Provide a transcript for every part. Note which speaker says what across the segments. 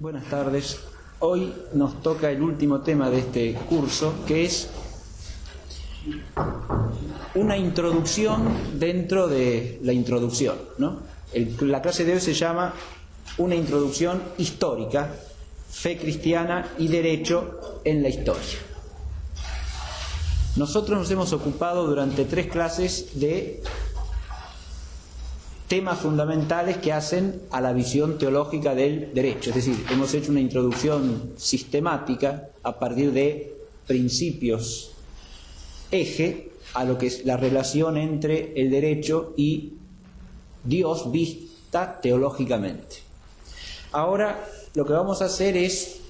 Speaker 1: Buenas tardes. Hoy nos toca el último tema de este curso, que es una introducción dentro de la introducción, ¿no? La clase de hoy se llama Una introducción histórica, fe cristiana y derecho en la historia. Nosotros nos hemos ocupado durante 3 clases de temas fundamentales que hacen a la visión teológica del derecho. Es decir, hemos hecho una introducción sistemática a partir de principios eje a lo que es la relación entre el derecho y Dios vista teológicamente. Ahora lo que vamos a hacer es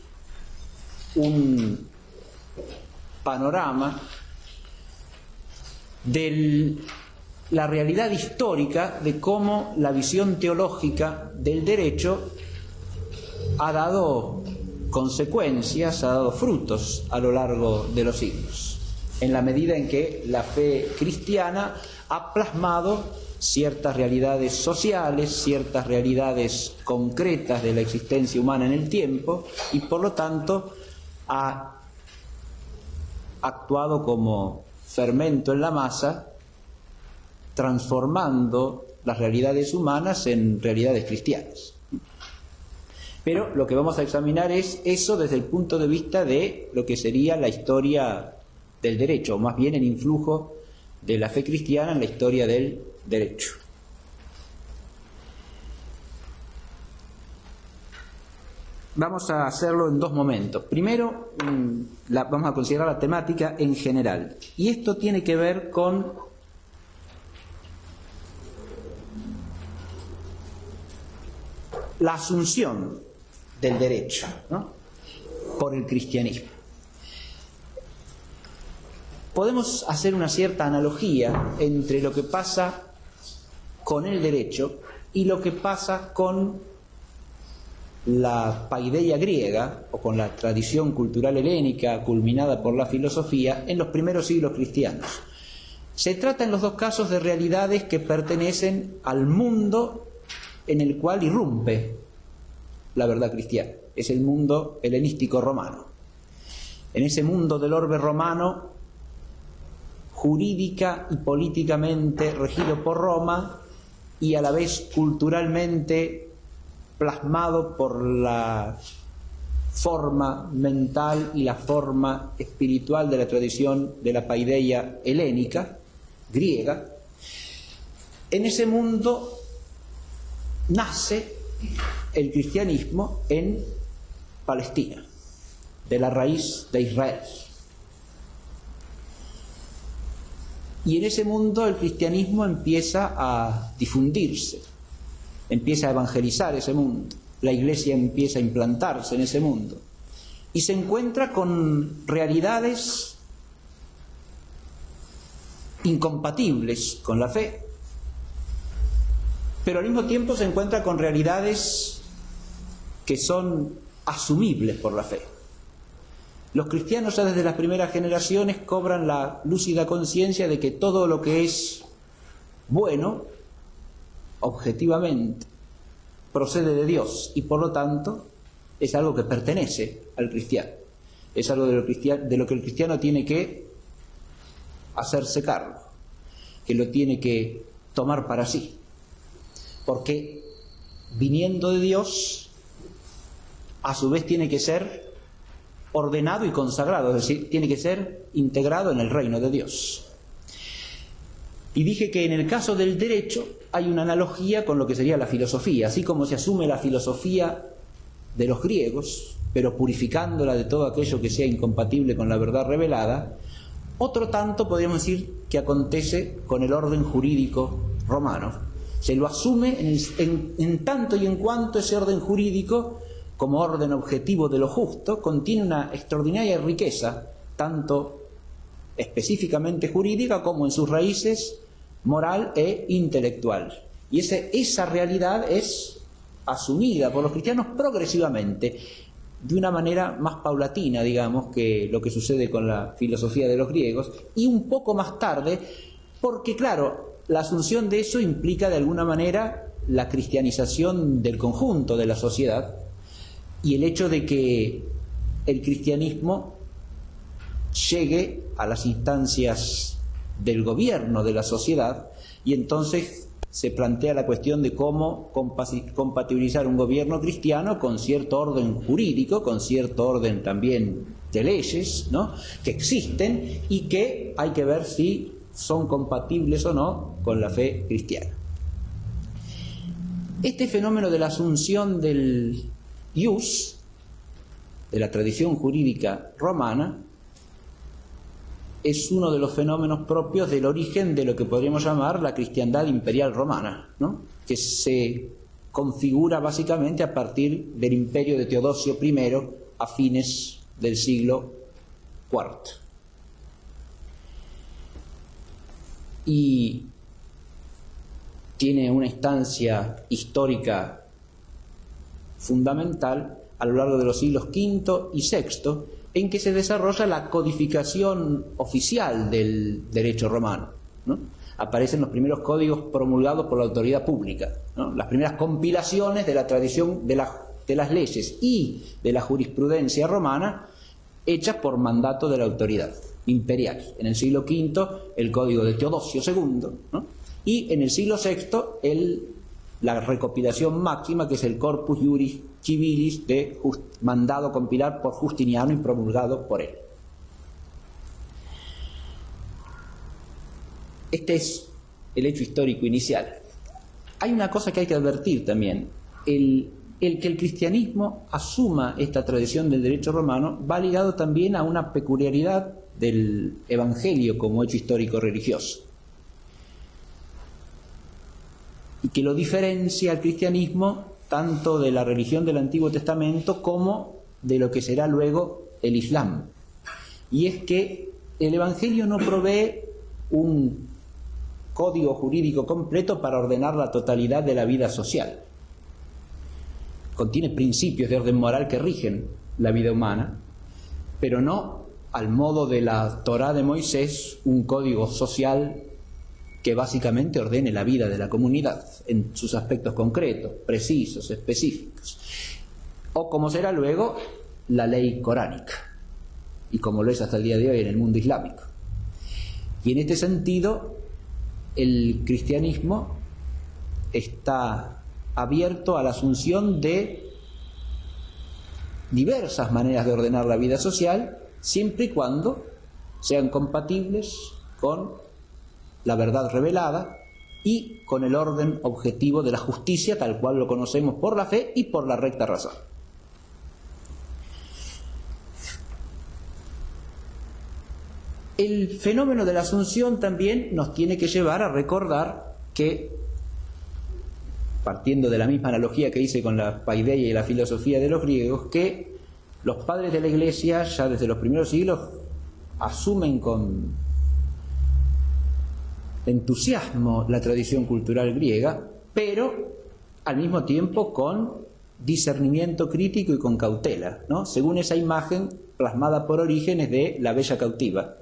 Speaker 1: un panorama de la realidad histórica de cómo la visión teológica del derecho ha dado consecuencias, ha dado frutos a lo largo de los siglos, en la medida en que la fe cristiana ha plasmado ciertas realidades sociales, ciertas realidades concretas de la existencia humana en el tiempo, y por lo tanto ha actuado como fermento en la masa, transformando las realidades humanas en realidades cristianas. Pero lo que vamos a examinar es eso desde el punto de vista de lo que sería la historia del derecho, o más bien el influjo de la fe cristiana en la historia del derecho. Vamos a hacerlo en 2 momentos. Primero, vamos a considerar la temática en general. Y esto tiene que ver con la asunción del derecho, ¿no?, por el cristianismo. Podemos hacer una cierta analogía entre lo que pasa con el derecho y lo que pasa con la paideia griega, o con la tradición cultural helénica culminada por la filosofía en los primeros siglos cristianos. Se trata en los 2 casos de realidades que pertenecen al mundo en el cual irrumpe la verdad cristiana. Es el mundo helenístico romano. En ese mundo del orbe romano, jurídica y políticamente regido por Roma, y a la vez culturalmente plasmado por la forma mental y la forma espiritual de la tradición de la paideia helénica, griega. En ese mundo nace el cristianismo en Palestina, de la raíz de Israel. Y en ese mundo el cristianismo empieza a difundirse, empieza a evangelizar ese mundo, la iglesia empieza a implantarse en ese mundo y se encuentra con realidades incompatibles con la fe, pero al mismo tiempo se encuentra con realidades que son asumibles por la fe. Los cristianos ya desde las primeras generaciones cobran la lúcida conciencia de que todo lo que es bueno, objetivamente, procede de Dios y por lo tanto es algo que pertenece al cristiano. Es algo de lo que el cristiano tiene que hacerse cargo, que lo tiene que tomar para sí. Porque viniendo de Dios, a su vez tiene que ser ordenado y consagrado, es decir, tiene que ser integrado en el reino de Dios. Y dije que en el caso del derecho hay una analogía con lo que sería la filosofía, así como se asume la filosofía de los griegos, pero purificándola de todo aquello que sea incompatible con la verdad revelada. Otro tanto podríamos decir que acontece con el orden jurídico romano. Se lo asume en tanto y en cuanto ese orden jurídico, como orden objetivo de lo justo, contiene una extraordinaria riqueza, tanto específicamente jurídica como en sus raíces moral e intelectual. Y esa realidad es asumida por los cristianos progresivamente, de una manera más paulatina, digamos, que lo que sucede con la filosofía de los griegos, y un poco más tarde, porque claro, la asunción de eso implica de alguna manera la cristianización del conjunto de la sociedad, y el hecho de que el cristianismo llegue a las instancias del gobierno de la sociedad, y entonces se plantea la cuestión de cómo compatibilizar un gobierno cristiano con cierto orden jurídico, con cierto orden también de leyes, ¿no?, que existen y que hay que ver si son compatibles o no con la fe cristiana. Este fenómeno de la asunción del ius, de la tradición jurídica romana, es uno de los fenómenos propios del origen de lo que podríamos llamar la cristiandad imperial romana, ¿no?, que se configura básicamente a partir del imperio de Teodosio I a fines del siglo IV. Y tiene una instancia histórica fundamental a lo largo de los siglos V y VI, en que se desarrolla la codificación oficial del derecho romano, ¿no? Aparecen los primeros códigos promulgados por la autoridad pública, ¿no?, las primeras compilaciones de la tradición de las leyes y de la jurisprudencia romana hechas por mandato de la autoridad imperial. En el siglo V el código de Teodosio II, ¿no?, y en el siglo VI la recopilación máxima, que es el Corpus Juris Civilis, mandado compilar por Justiniano y promulgado por él. Este es el hecho histórico inicial. Hay una cosa que hay que advertir también. El que el cristianismo asuma esta tradición del derecho romano va ligado también a una peculiaridad del Evangelio como hecho histórico religioso, y que lo diferencia al cristianismo tanto de la religión del Antiguo Testamento como de lo que será luego el Islam. Y es que el Evangelio no provee un código jurídico completo para ordenar la totalidad de la vida social. Contiene principios de orden moral que rigen la vida humana, pero no, al modo de la Torá de Moisés, un código social que básicamente ordene la vida de la comunidad en sus aspectos concretos, precisos, específicos, o como será luego la ley coránica, y como lo es hasta el día de hoy en el mundo islámico. Y en este sentido, el cristianismo está abierto a la asunción de diversas maneras de ordenar la vida social, siempre y cuando sean compatibles con la verdad revelada y con el orden objetivo de la justicia, tal cual lo conocemos por la fe y por la recta razón. El fenómeno de la asunción también nos tiene que llevar a recordar que, partiendo de la misma analogía que hice con la paideia y la filosofía de los griegos, que los padres de la Iglesia ya desde los primeros siglos asumen con entusiasmo la tradición cultural griega, pero al mismo tiempo con discernimiento crítico y con cautela, ¿no?, según esa imagen plasmada por Orígenes de la bella cautiva.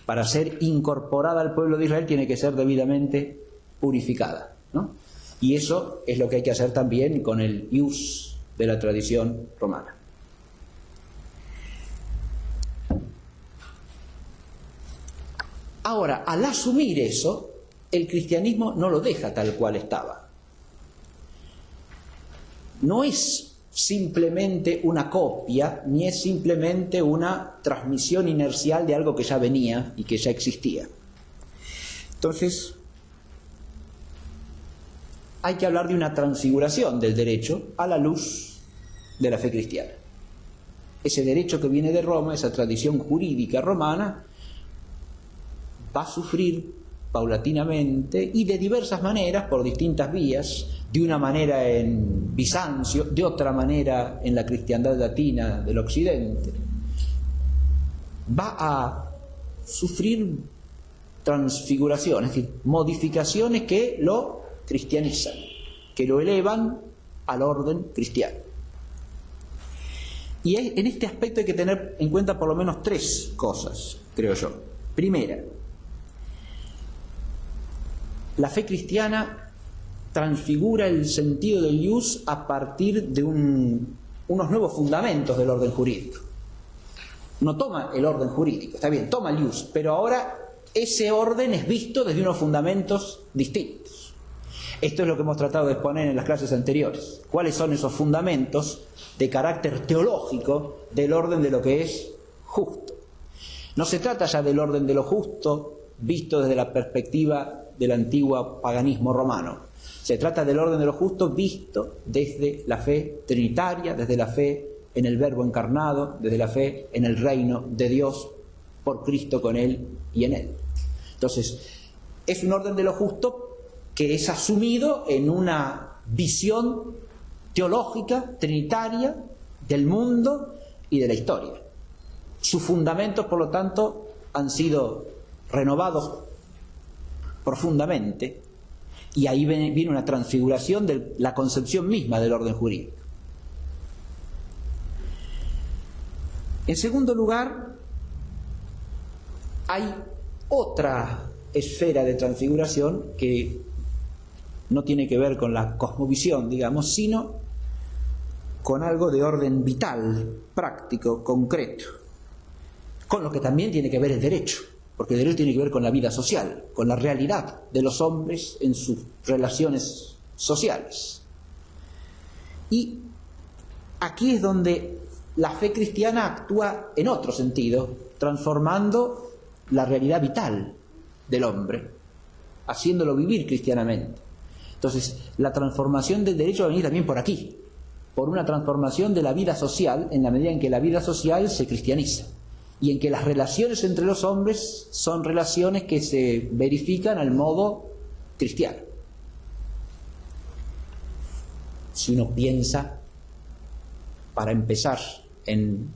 Speaker 1: Para ser incorporada al pueblo de Israel tiene que ser debidamente purificada, ¿no? Y eso es lo que hay que hacer también con el ius de la tradición romana. Ahora, al asumir eso, el cristianismo no lo deja tal cual estaba. No es simplemente una copia, ni es simplemente una transmisión inercial de algo que ya venía y que ya existía. Entonces, hay que hablar de una transfiguración del derecho a la luz de la fe cristiana. Ese derecho que viene de Roma, esa tradición jurídica romana, va a sufrir paulatinamente y de diversas maneras, por distintas vías, de una manera en Bizancio, de otra manera en la cristiandad latina del occidente, va a sufrir transfiguraciones, es decir, modificaciones que lo cristianizan, que lo elevan al orden cristiano. Y en este aspecto hay que tener en cuenta por lo menos tres cosas, creo yo. Primera, la fe cristiana transfigura el sentido del ius a partir de un unos nuevos fundamentos del orden jurídico. No toma el orden jurídico, está bien, toma el ius, pero ahora ese orden es visto desde unos fundamentos distintos. Esto es lo que hemos tratado de exponer en las clases anteriores. ¿Cuáles son esos fundamentos de carácter teológico del orden de lo que es justo? No se trata ya del orden de lo justo visto desde la perspectiva del antiguo paganismo romano. Se trata del orden de lo justo visto desde la fe trinitaria, desde la fe en el Verbo encarnado, desde la fe en el reino de Dios por Cristo, con Él y en Él. Entonces, es un orden de lo justo que es asumido en una visión teológica, trinitaria, del mundo y de la historia. Sus fundamentos, por lo tanto, han sido renovados profundamente, y ahí viene una transfiguración de la concepción misma del orden jurídico. En segundo lugar, hay otra esfera de transfiguración que no tiene que ver con la cosmovisión, digamos, sino con algo de orden vital, práctico, concreto, con lo que también tiene que ver el derecho, porque el derecho tiene que ver con la vida social, con la realidad de los hombres en sus relaciones sociales. Y aquí es donde la fe cristiana actúa en otro sentido, transformando la realidad vital del hombre, haciéndolo vivir cristianamente. Entonces, la transformación del derecho va a venir también por aquí, por una transformación de la vida social, en la medida en que la vida social se cristianiza y en que las relaciones entre los hombres son relaciones que se verifican al modo cristiano. Si uno piensa, para empezar, en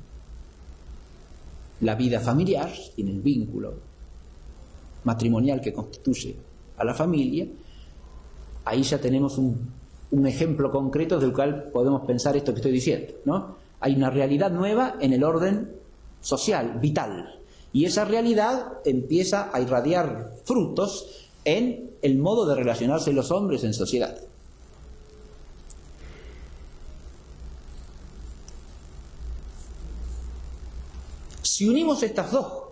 Speaker 1: la vida familiar, en el vínculo matrimonial que constituye a la familia, ahí ya tenemos un ejemplo concreto del cual podemos pensar esto que estoy diciendo, ¿no? Hay una realidad nueva en el orden social, vital, y esa realidad empieza a irradiar frutos en el modo de relacionarse los hombres en sociedad. Si unimos estos dos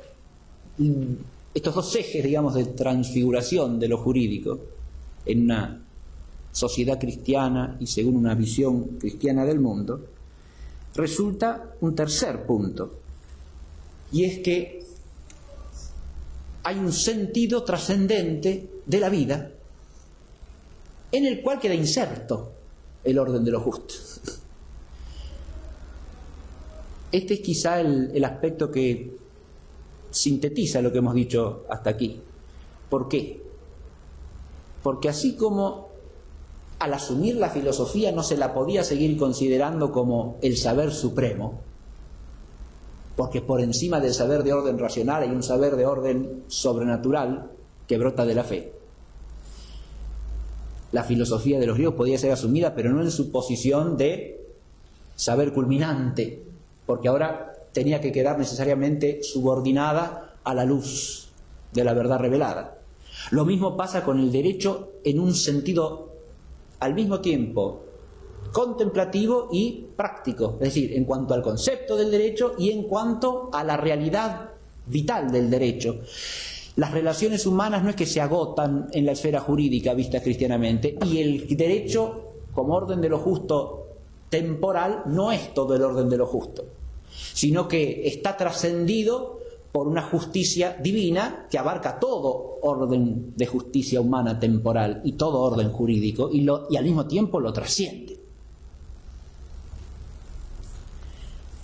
Speaker 1: ejes, digamos, de transfiguración de lo jurídico en una sociedad cristiana y según una visión cristiana del mundo, resulta un tercer punto, y es que hay un sentido trascendente de la vida en el cual queda inserto el orden de lo justo. Este es quizá el aspecto que sintetiza lo que hemos dicho hasta aquí. ¿Por qué? Porque así como al asumir la filosofía no se la podía seguir considerando como el saber supremo, porque por encima del saber de orden racional hay un saber de orden sobrenatural que brota de la fe. La filosofía de los griegos podía ser asumida, pero no en su posición de saber culminante, porque ahora tenía que quedar necesariamente subordinada a la luz de la verdad revelada. Lo mismo pasa con el derecho en un sentido al mismo tiempo contemplativo y práctico, es decir, en cuanto al concepto del derecho y en cuanto a la realidad vital del derecho. Las relaciones humanas no es que se agotan en la esfera jurídica vista cristianamente, y el derecho como orden de lo justo temporal no es todo el orden de lo justo, sino que está trascendido por una justicia divina que abarca todo orden de justicia humana temporal y todo orden jurídico, y al mismo tiempo lo trasciende.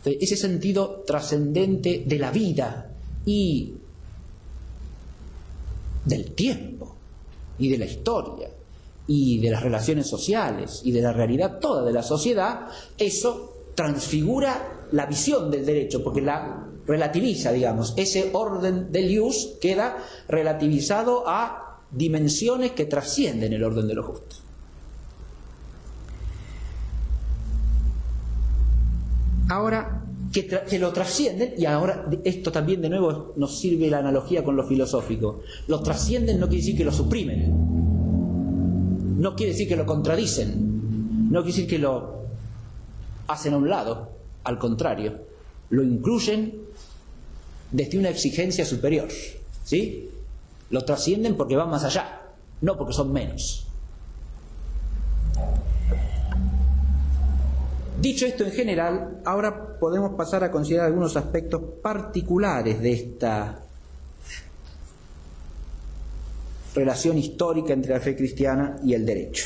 Speaker 1: Entonces, ese sentido trascendente de la vida y del tiempo y de la historia y de las relaciones sociales y de la realidad toda de la sociedad, eso transfigura la visión del derecho, porque la relativiza, digamos. Ese orden del ius queda relativizado a dimensiones que trascienden el orden de lo justo. Ahora, que lo trascienden, y ahora esto también de nuevo nos sirve la analogía con lo filosófico. Lo trascienden no quiere decir que lo suprimen, no quiere decir que lo contradicen, no quiere decir que lo hacen a un lado, al contrario, lo incluyen desde una exigencia superior, ¿sí? Lo trascienden porque van más allá, no porque son menos. Dicho esto en general, ahora podemos pasar a considerar algunos aspectos particulares de esta relación histórica entre la fe cristiana y el derecho.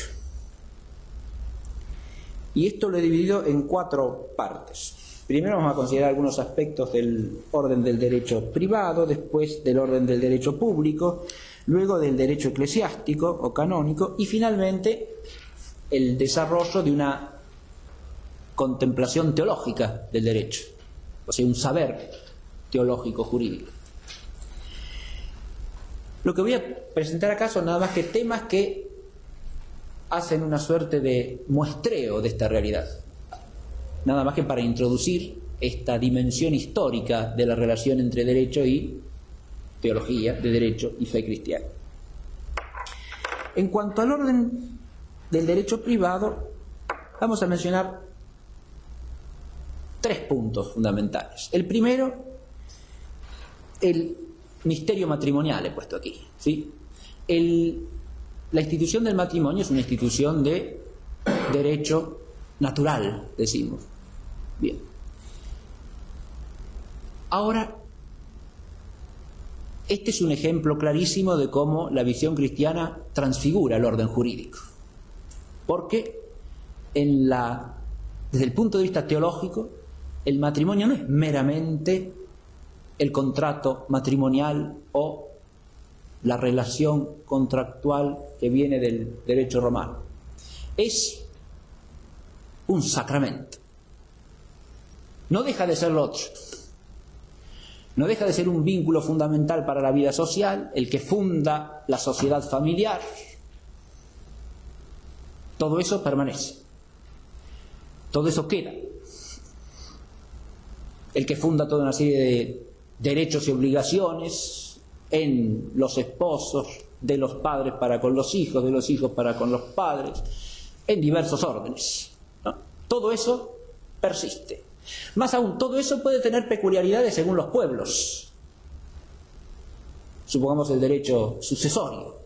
Speaker 1: Y esto lo he dividido en 4 partes. Primero vamos a considerar algunos aspectos del orden del derecho privado, después del orden del derecho público, luego del derecho eclesiástico o canónico y finalmente el desarrollo de una contemplación teológica del derecho, o sea, un saber teológico jurídico. Lo que voy a presentar acá son nada más que temas que hacen una suerte de muestreo de esta realidad, nada más que para introducir esta dimensión histórica de la relación entre derecho y teología, de derecho y fe cristiana. En cuanto al orden del derecho privado, vamos a mencionar 3 puntos fundamentales. El primero, el misterio matrimonial he puesto aquí, ¿sí? La institución del matrimonio es una institución de derecho natural, decimos. Bien. Ahora, este es un ejemplo clarísimo de cómo la visión cristiana transfigura el orden jurídico. Porque desde el punto de vista teológico, el matrimonio no es meramente el contrato matrimonial o la relación contractual que viene del derecho romano. Es un sacramento. No deja de ser lo otro. No deja de ser un vínculo fundamental para la vida social, el que funda la sociedad familiar. Todo eso permanece. Todo eso queda. El que funda toda una serie de derechos y obligaciones en los esposos, de los padres para con los hijos, de los hijos para con los padres, en diversos órdenes, ¿no? Todo eso persiste. Más aún, todo eso puede tener peculiaridades según los pueblos. Supongamos el derecho sucesorio.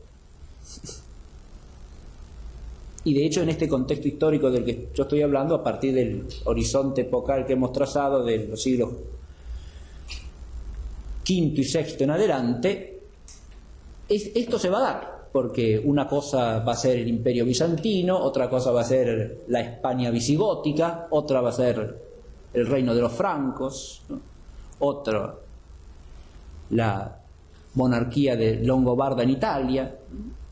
Speaker 1: Y de hecho en este contexto histórico del que yo estoy hablando, a partir del horizonte epocal que hemos trazado de los siglos V y VI en adelante, esto se va a dar, porque una cosa va a ser el Imperio Bizantino, otra cosa va a ser la España visigótica, otra va a ser el reino de los francos, ¿no? Otra la monarquía de Longobarda en Italia.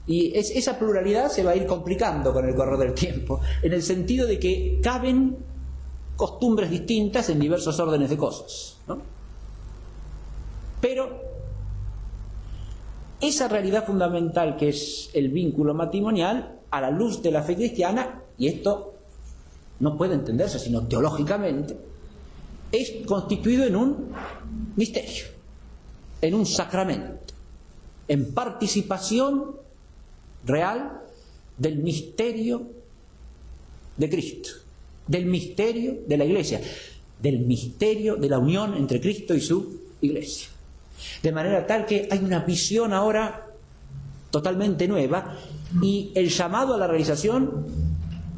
Speaker 1: Y esa pluralidad se va a ir complicando con el correr del tiempo, en el sentido de que caben costumbres distintas en diversos órdenes de cosas, ¿no? Pero esa realidad fundamental que es el vínculo matrimonial, a la luz de la fe cristiana, y esto no puede entenderse sino teológicamente, es constituido en un misterio, en un sacramento, en participación real del misterio de Cristo, del misterio de la Iglesia, del misterio de la unión entre Cristo y su Iglesia. De manera tal que hay una visión ahora totalmente nueva y el llamado a la realización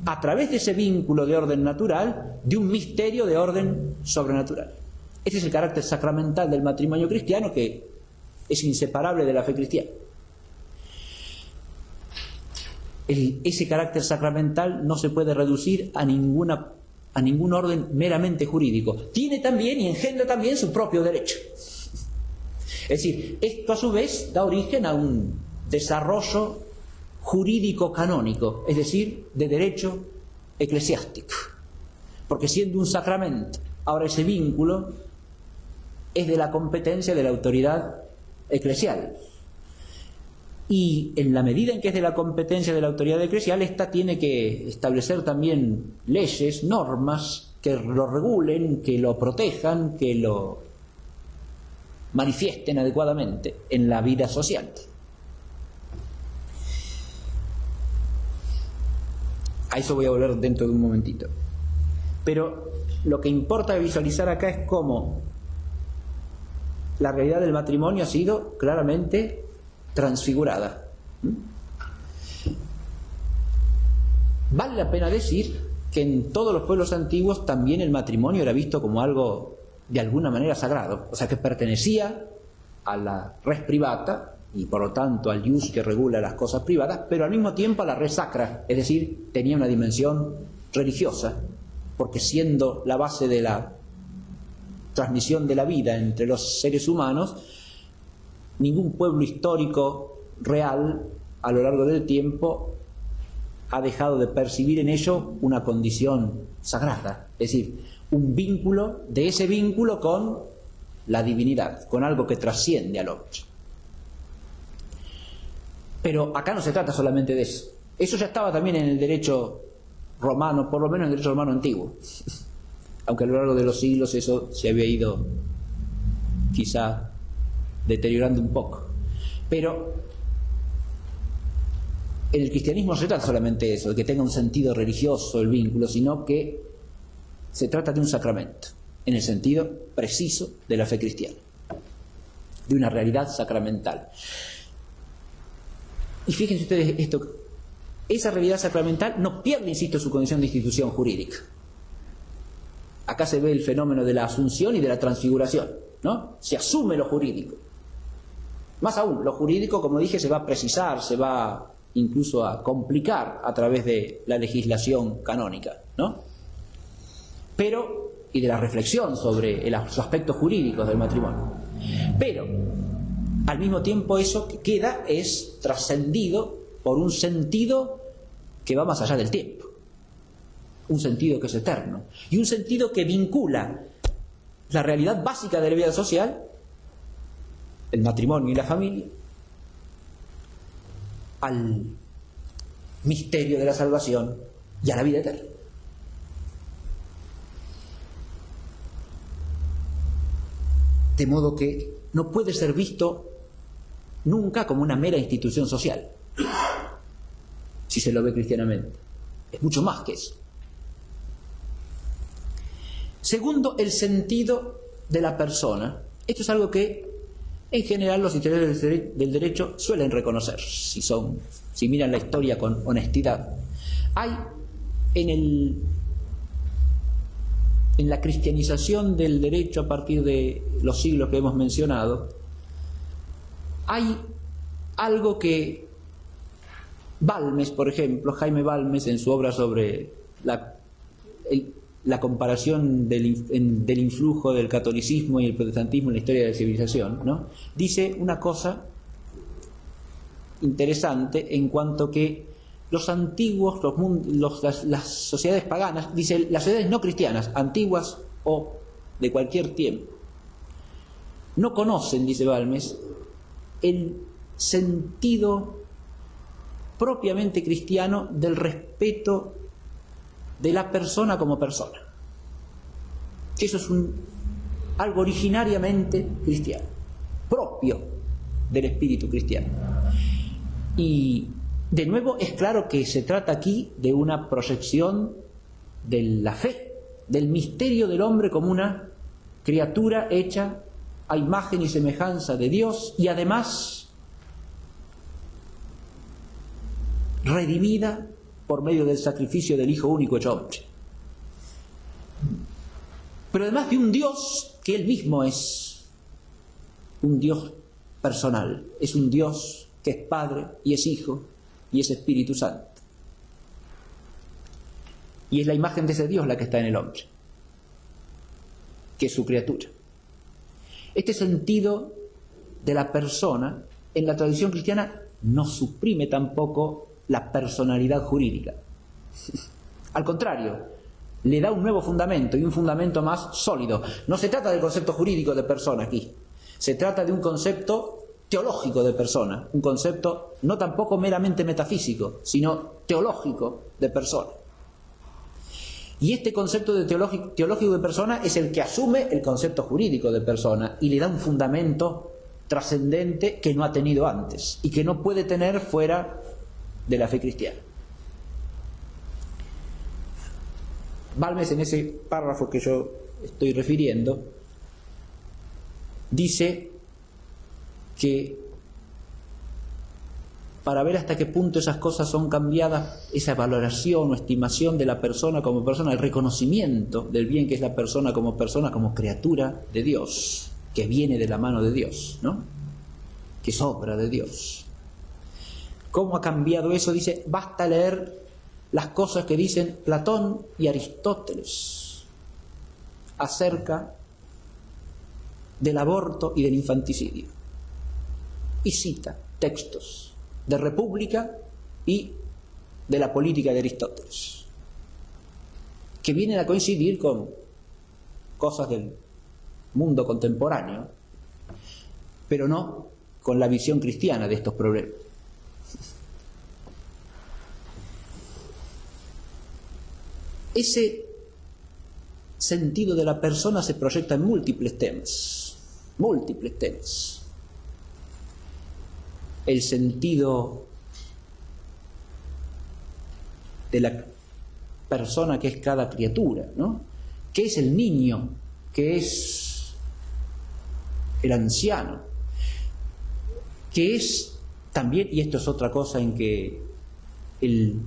Speaker 1: a través de ese vínculo de orden natural de un misterio de orden sobrenatural. Ese es el carácter sacramental del matrimonio cristiano, que es inseparable de la fe cristiana. Ese carácter sacramental no se puede reducir a ningún orden meramente jurídico. Tiene también y engendra también su propio derecho. Es decir, esto a su vez da origen a un desarrollo jurídico canónico, es decir, de derecho eclesiástico. Porque siendo un sacramento, ahora ese vínculo es de la competencia de la autoridad eclesial. Y en la medida en que es de la competencia de la autoridad eclesial, ésta tiene que establecer también leyes, normas que lo regulen, que lo protejan, que lo manifiesten adecuadamente en la vida social. A eso voy a volver dentro de un momentito. Pero lo que importa visualizar acá es cómo la realidad del matrimonio ha sido claramente transfigurada. Vale la pena decir que en todos los pueblos antiguos también el matrimonio era visto como algo de alguna manera sagrado, o sea que pertenecía a la res privata y por lo tanto al ius que regula las cosas privadas, pero al mismo tiempo a la res sacra, es decir, tenía una dimensión religiosa, porque siendo la base de la transmisión de la vida entre los seres humanos, ningún pueblo histórico real a lo largo del tiempo ha dejado de percibir en ello una condición sagrada, es decir, un vínculo, de ese vínculo con la divinidad, con algo que trasciende al hombre. Pero acá no se trata solamente de eso. Eso ya estaba también en el derecho romano, por lo menos en el derecho romano antiguo. Aunque a lo largo de los siglos eso se había ido quizá deteriorando un poco. Pero en el cristianismo no se trata solamente de eso, de que tenga un sentido religioso el vínculo, sino que se trata de un sacramento, en el sentido preciso de la fe cristiana, de una realidad sacramental. Y fíjense ustedes esto, esa realidad sacramental no pierde, insisto, su condición de institución jurídica. Acá se ve el fenómeno de la asunción y de la transfiguración, ¿no? Se asume lo jurídico. Más aún, lo jurídico, como dije, se va a precisar, se va incluso a complicar a través de la legislación canónica, ¿no? Pero, y de la reflexión sobre los aspectos jurídicos del matrimonio. Pero, al mismo tiempo eso que queda es trascendido por un sentido que va más allá del tiempo. Un sentido que es eterno. Y un sentido que vincula la realidad básica de la vida social, el matrimonio y la familia, al misterio de la salvación y a la vida eterna. De modo que no puede ser visto nunca como una mera institución social, si se lo ve cristianamente. Es mucho más que eso. Segundo, el sentido de la persona. Esto es algo que en general los historiadores del derecho suelen reconocer, si miran la historia con honestidad. Hay en la cristianización del derecho a partir de los siglos que hemos mencionado, hay algo que Balmes, por ejemplo, Jaime Balmes, en su obra sobre la comparación del influjo del catolicismo y el protestantismo en la historia de la civilización, ¿no?, dice una cosa interesante en cuanto que los antiguos, las sociedades paganas, dice, las sociedades no cristianas, antiguas o de cualquier tiempo, no conocen, dice Balmes, el sentido propiamente cristiano del respeto de la persona como persona. Eso es algo originariamente cristiano, propio del espíritu cristiano. Y de nuevo es claro que se trata aquí de una proyección de la fe, del misterio del hombre como una criatura hecha a imagen y semejanza de Dios y además redimida por medio del sacrificio del Hijo único hecho hombre. Pero además de un Dios que Él mismo es un Dios personal, es un Dios que es Padre y es Hijo y es Espíritu Santo. Y es la imagen de ese Dios la que está en el hombre, que es su criatura. Este sentido de la persona en la tradición cristiana no suprime tampoco la personalidad jurídica. Al contrario, le da un nuevo fundamento y un fundamento más sólido. No se trata del concepto jurídico de persona aquí, se trata de un concepto teológico de persona, un concepto no tampoco meramente metafísico, sino teológico de persona. Y este concepto de teológico de persona es el que asume el concepto jurídico de persona y le da un fundamento trascendente que no ha tenido antes y que no puede tener fuera de la fe cristiana. Balmes, en ese párrafo que yo estoy refiriendo, dice que para ver hasta qué punto esas cosas son cambiadas, esa valoración o estimación de la persona como persona, el reconocimiento del bien que es la persona, como criatura de Dios, que viene de la mano de Dios, ¿no? Que es obra de Dios. ¿Cómo ha cambiado eso? Dice, basta leer las cosas que dicen Platón y Aristóteles acerca del aborto y del infanticidio. Y cita textos de República y de la política de Aristóteles, que vienen a coincidir con cosas del mundo contemporáneo, pero no con la visión cristiana de estos problemas. Ese sentido de la persona se proyecta en múltiples temas. El sentido de la persona que es cada criatura, ¿no? ¿Qué es el niño? ¿Qué es el anciano? ¿Qué es también, y esto es otra cosa en que el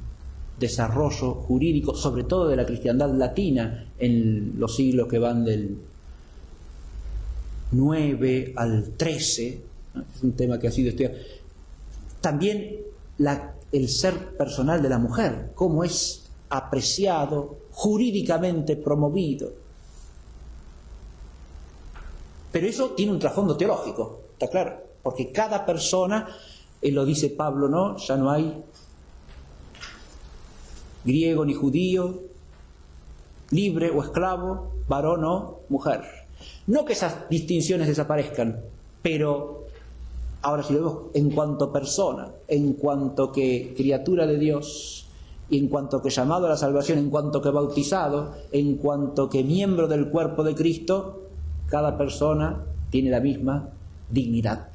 Speaker 1: desarrollo jurídico, sobre todo de la cristiandad latina, en los siglos que van del 9 al 13, ¿no? Es un tema que ha sido estudiado. También el ser personal de la mujer, cómo es apreciado, jurídicamente promovido. Pero eso tiene un trasfondo teológico, está claro, porque cada persona, lo dice Pablo, ¿no? Ya no hay griego ni judío, libre o esclavo, varón o mujer. No que esas distinciones desaparezcan, pero ahora si lo vemos en cuanto persona, en cuanto que criatura de Dios, y en cuanto que llamado a la salvación, en cuanto que bautizado, en cuanto que miembro del cuerpo de Cristo, cada persona tiene la misma dignidad.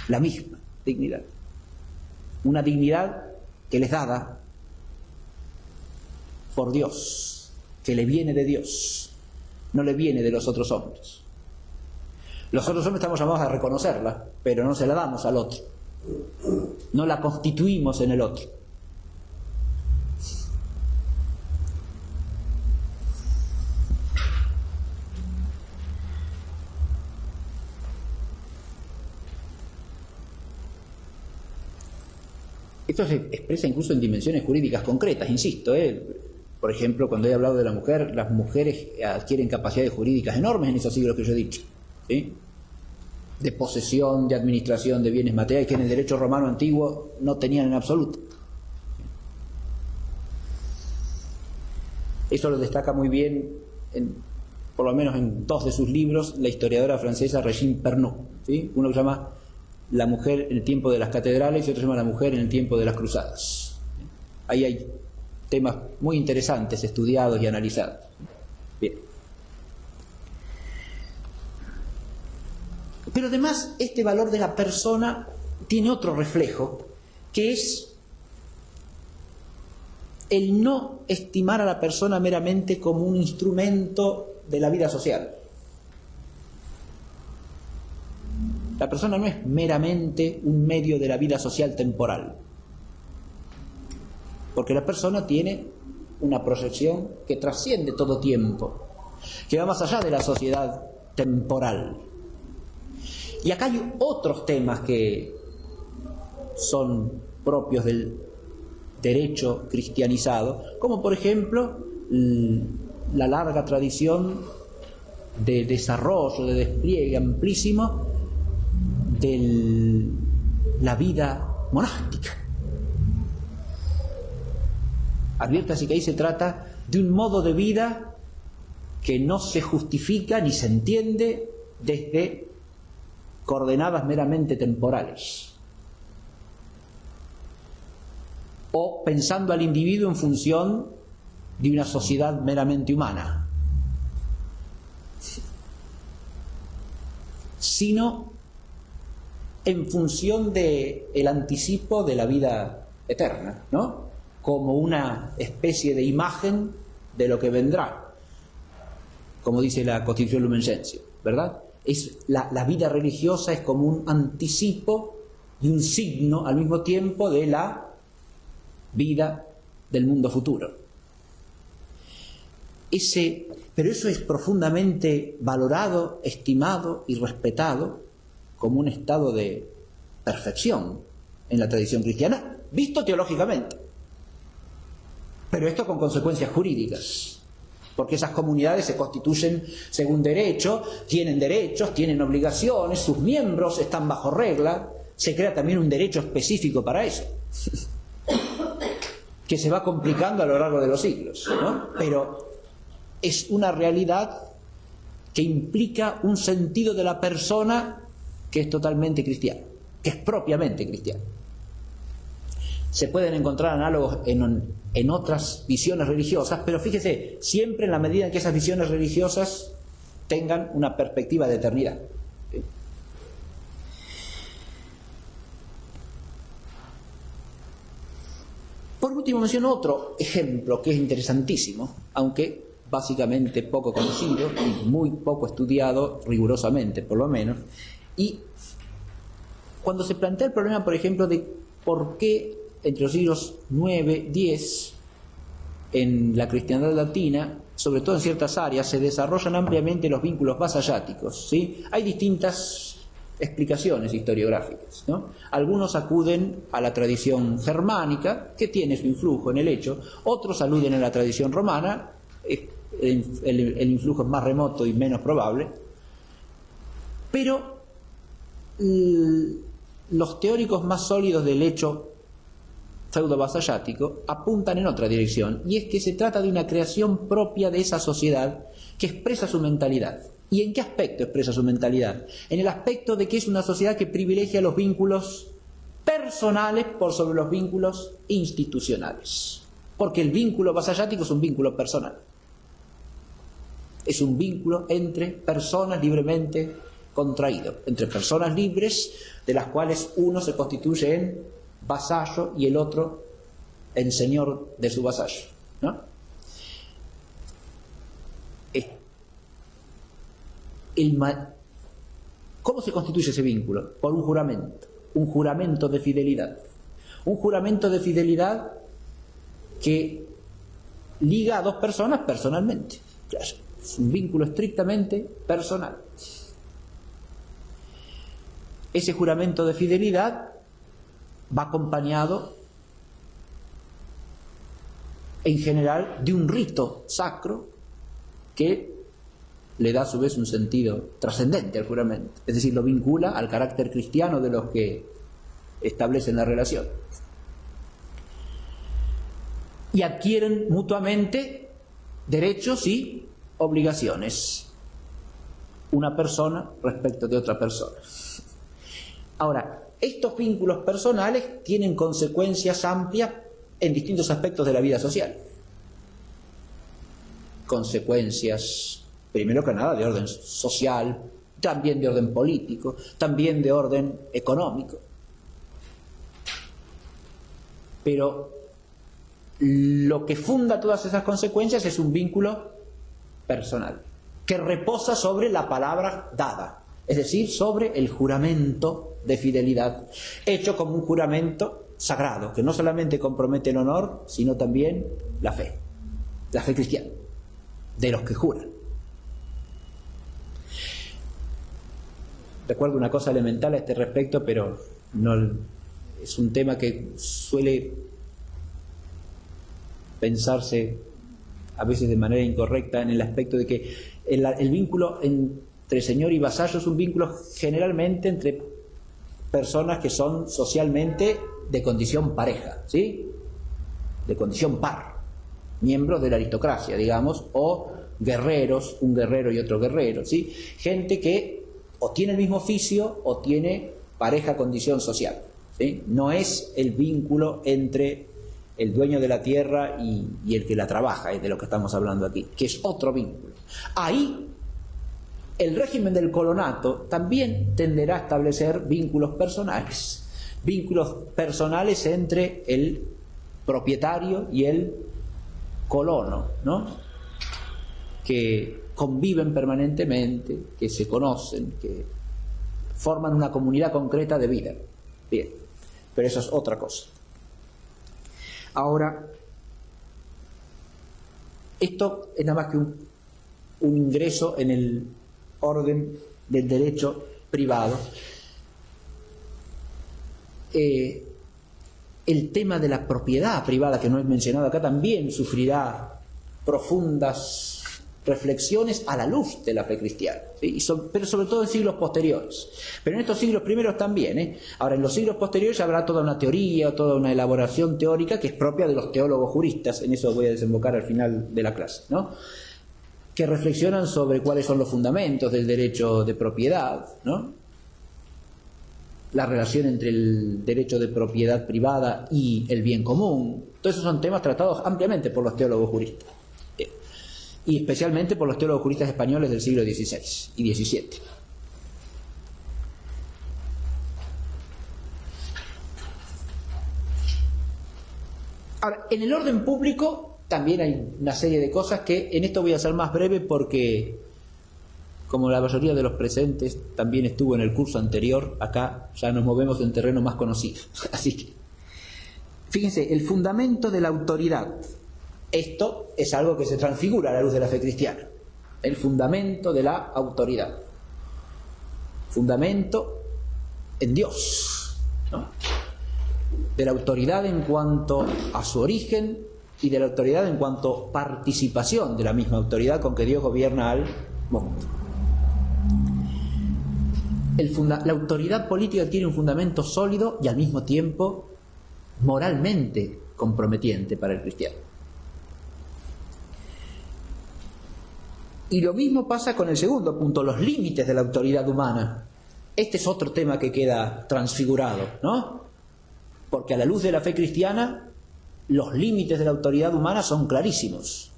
Speaker 1: La misma dignidad. Una dignidad que les dada por Dios, que le viene de Dios, no le viene de los otros hombres. Los otros hombres estamos llamados a reconocerla, pero no se la damos al otro. No la constituimos en el otro. Esto se expresa incluso en dimensiones jurídicas concretas, insisto. Por ejemplo, cuando he hablado de la mujer, las mujeres adquieren capacidades jurídicas enormes en esos siglos que yo he dicho, ¿sí? De posesión, de administración de bienes materiales, que en el derecho romano antiguo no tenían en absoluto. Eso lo destaca muy bien, por lo menos en 2 de sus libros, la historiadora francesa Régine Pernoud, ¿sí? Uno que se llama La mujer en el tiempo de las catedrales y otro se llama La mujer en el tiempo de las cruzadas. Ahí hay temas muy interesantes estudiados y analizados. Bien. Pero además este valor de la persona tiene otro reflejo, que es el no estimar a la persona meramente como un instrumento de la vida social. La persona no es meramente un medio de la vida social temporal, porque la persona tiene una proyección que trasciende todo tiempo, que va más allá de la sociedad temporal. Y acá hay otros temas que son propios del derecho cristianizado, como por ejemplo la larga tradición de desarrollo, de despliegue amplísimo de la vida monástica. Adviértase que ahí se trata de un modo de vida que no se justifica ni se entiende desde coordenadas meramente temporales, o pensando al individuo en función de una sociedad meramente humana, sino en función del anticipo de la vida eterna, ¿no? como una especie de imagen de lo que vendrá, como dice la Constitución Lumen Gentium, ¿verdad? La vida religiosa es como un anticipo y un signo al mismo tiempo de la vida del mundo futuro. Pero eso es profundamente valorado, estimado y respetado como un estado de perfección en la tradición cristiana, visto teológicamente. Pero esto con consecuencias jurídicas, porque esas comunidades se constituyen según derecho, tienen obligaciones, sus miembros están bajo regla, se crea también un derecho específico para eso, que se va complicando a lo largo de los siglos, ¿no? Pero es una realidad que implica un sentido de la persona que es totalmente cristiano, que es propiamente cristiano. Se pueden encontrar análogos en otras visiones religiosas, pero fíjese, siempre en la medida en que esas visiones religiosas tengan una perspectiva de eternidad. Por último menciono otro ejemplo que es interesantísimo, aunque básicamente poco conocido y muy poco estudiado rigurosamente, por lo menos. Y cuando se plantea el problema, por ejemplo, de por qué entre los siglos 9, 10, en la cristiandad latina, sobre todo en ciertas áreas, se desarrollan ampliamente los vínculos vasalláticos, ¿sí? Hay distintas explicaciones historiográficas, ¿no? Algunos acuden a la tradición germánica, que tiene su influjo en el hecho, otros aluden a la tradición romana, el influjo es más remoto y menos probable, pero los teóricos más sólidos del hecho feudo-vasallático apuntan en otra dirección, y es que se trata de una creación propia de esa sociedad que expresa su mentalidad. ¿Y en qué aspecto expresa su mentalidad? En el aspecto de que es una sociedad que privilegia los vínculos personales por sobre los vínculos institucionales, porque el vínculo vasallático es un vínculo personal. Es un vínculo entre personas libremente contraído, entre personas libres, de las cuales uno se constituye en vasallo y el otro en señor de su vasallo, ¿no? ¿Cómo se constituye ese vínculo? Por un juramento de fidelidad. Un juramento de fidelidad que liga a dos personas personalmente. Claro, es un vínculo estrictamente personal. Ese juramento de fidelidad va acompañado en general de un rito sacro que le da a su vez un sentido trascendente al juramento, es decir, lo vincula al carácter cristiano de los que establecen la relación, y adquieren mutuamente derechos y obligaciones, una persona respecto de otra persona. Ahora, estos vínculos personales tienen consecuencias amplias en distintos aspectos de la vida social. Consecuencias, primero que nada, de orden social, también de orden político, también de orden económico. Pero lo que funda todas esas consecuencias es un vínculo personal, que reposa sobre la palabra dada, es decir, sobre el juramento de fidelidad, hecho como un juramento sagrado, que no solamente compromete el honor, sino también la fe cristiana, de los que juran. Recuerdo una cosa elemental a este respecto, pero no es un tema que suele pensarse a veces de manera incorrecta, en el aspecto de que el vínculo entre señor y vasallo es un vínculo generalmente entre personas que son socialmente de condición pareja, ¿sí? De condición par, miembros de la aristocracia, digamos, o guerreros, un guerrero y otro guerrero, ¿sí? Gente que o tiene el mismo oficio o tiene pareja condición social, ¿sí? No es el vínculo entre el dueño de la tierra y el que la trabaja, es de lo que estamos hablando aquí, que es otro vínculo. Ahí el régimen del colonato también tenderá a establecer vínculos personales entre el propietario y el colono, ¿no? Que conviven permanentemente, que se conocen, que forman una comunidad concreta de vida. Bien, pero eso es otra cosa. Ahora, esto es nada más que un ingreso en el orden del derecho privado. El tema de la propiedad privada, que no es mencionado acá, también sufrirá profundas reflexiones a la luz de la fe cristiana, ¿sí? Pero sobre todo en siglos posteriores. Pero en estos siglos primeros también, ¿eh? Ahora, en los siglos posteriores habrá toda una teoría, toda una elaboración teórica que es propia de los teólogos juristas, en eso voy a desembocar al final de la clase, ¿no? Que reflexionan sobre cuáles son los fundamentos del derecho de propiedad, ¿no? La relación entre el derecho de propiedad privada y el bien común. Todos esos son temas tratados ampliamente por los teólogos juristas. Y especialmente por los teólogos juristas españoles del siglo XVI y XVII. Ahora, en el orden público también hay una serie de cosas que en esto voy a ser más breve porque, como la mayoría de los presentes también estuvo en el curso anterior, acá ya nos movemos en terreno más conocido. Así que, fíjense, el fundamento de la autoridad. Esto es algo que se transfigura a la luz de la fe cristiana. El fundamento de la autoridad. Fundamento en Dios, ¿no? De la autoridad en cuanto a su origen y de la autoridad en cuanto a participación de la misma autoridad con que Dios gobierna al mundo. La autoridad política tiene un fundamento sólido y al mismo tiempo moralmente comprometiente para el cristiano. Y lo mismo pasa con el segundo punto, los límites de la autoridad humana. Este es otro tema que queda transfigurado, ¿no? Porque a la luz de la fe cristiana, los límites de la autoridad humana son clarísimos.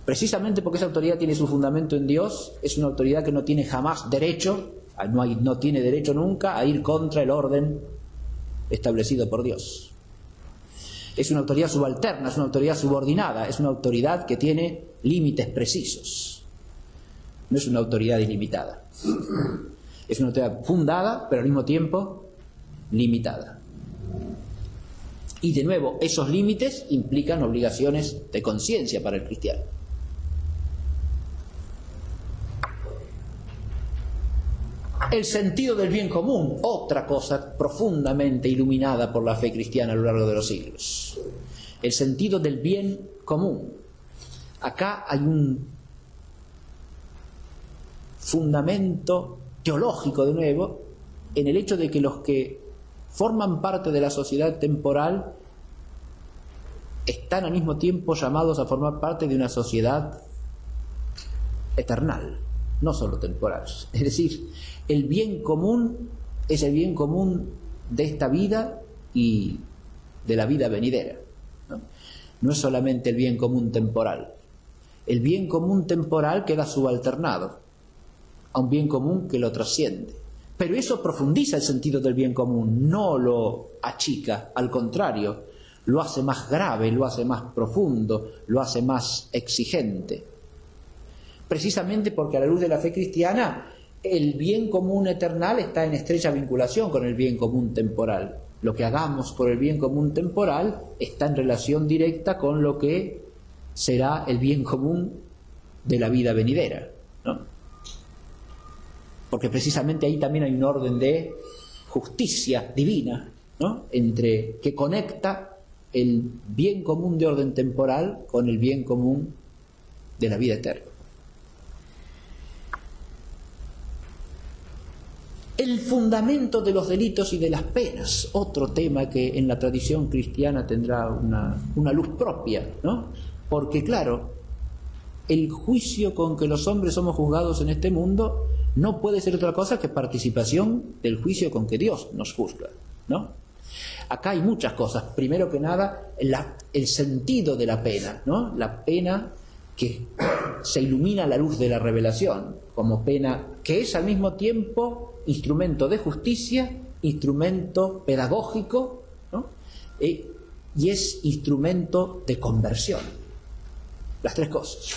Speaker 1: Precisamente porque esa autoridad tiene su fundamento en Dios, es una autoridad que no tiene jamás derecho, no tiene derecho nunca a ir contra el orden establecido por Dios. Es una autoridad subalterna, es una autoridad subordinada, es una autoridad que tiene límites precisos. No es una autoridad ilimitada. Es una autoridad fundada, pero al mismo tiempo limitada. Y de nuevo, esos límites implican obligaciones de conciencia para el cristiano. El sentido del bien común, otra cosa profundamente iluminada por la fe cristiana a lo largo de los siglos. El sentido del bien común. Acá hay un fundamento teológico, de nuevo, en el hecho de que los que forman parte de la sociedad temporal están al mismo tiempo llamados a formar parte de una sociedad eternal, no solo temporal. Es decir, el bien común es el bien común de esta vida y de la vida venidera, ¿no? No es solamente el bien común temporal. El bien común temporal queda subalternado a un bien común que lo trasciende. Pero eso profundiza el sentido del bien común, no lo achica, al contrario, lo hace más grave, lo hace más profundo, lo hace más exigente. Precisamente porque a la luz de la fe cristiana el bien común eternal está en estrecha vinculación con el bien común temporal. Lo que hagamos por el bien común temporal está en relación directa con lo que será el bien común de la vida venidera, ¿no? Porque precisamente ahí también hay un orden de justicia divina, ¿no? Que conecta el bien común de orden temporal con el bien común de la vida eterna. El fundamento de los delitos y de las penas, otro tema que en la tradición cristiana tendrá una luz propia, ¿no? Porque claro, el juicio con que los hombres somos juzgados en este mundo no puede ser otra cosa que participación del juicio con que Dios nos juzga, ¿no? Acá hay muchas cosas. Primero que nada, el sentido de la pena, ¿no? La pena que se ilumina a la luz de la revelación, como pena que es al mismo tiempo instrumento de justicia, instrumento pedagógico, ¿no? y es instrumento de conversión. Las tres cosas.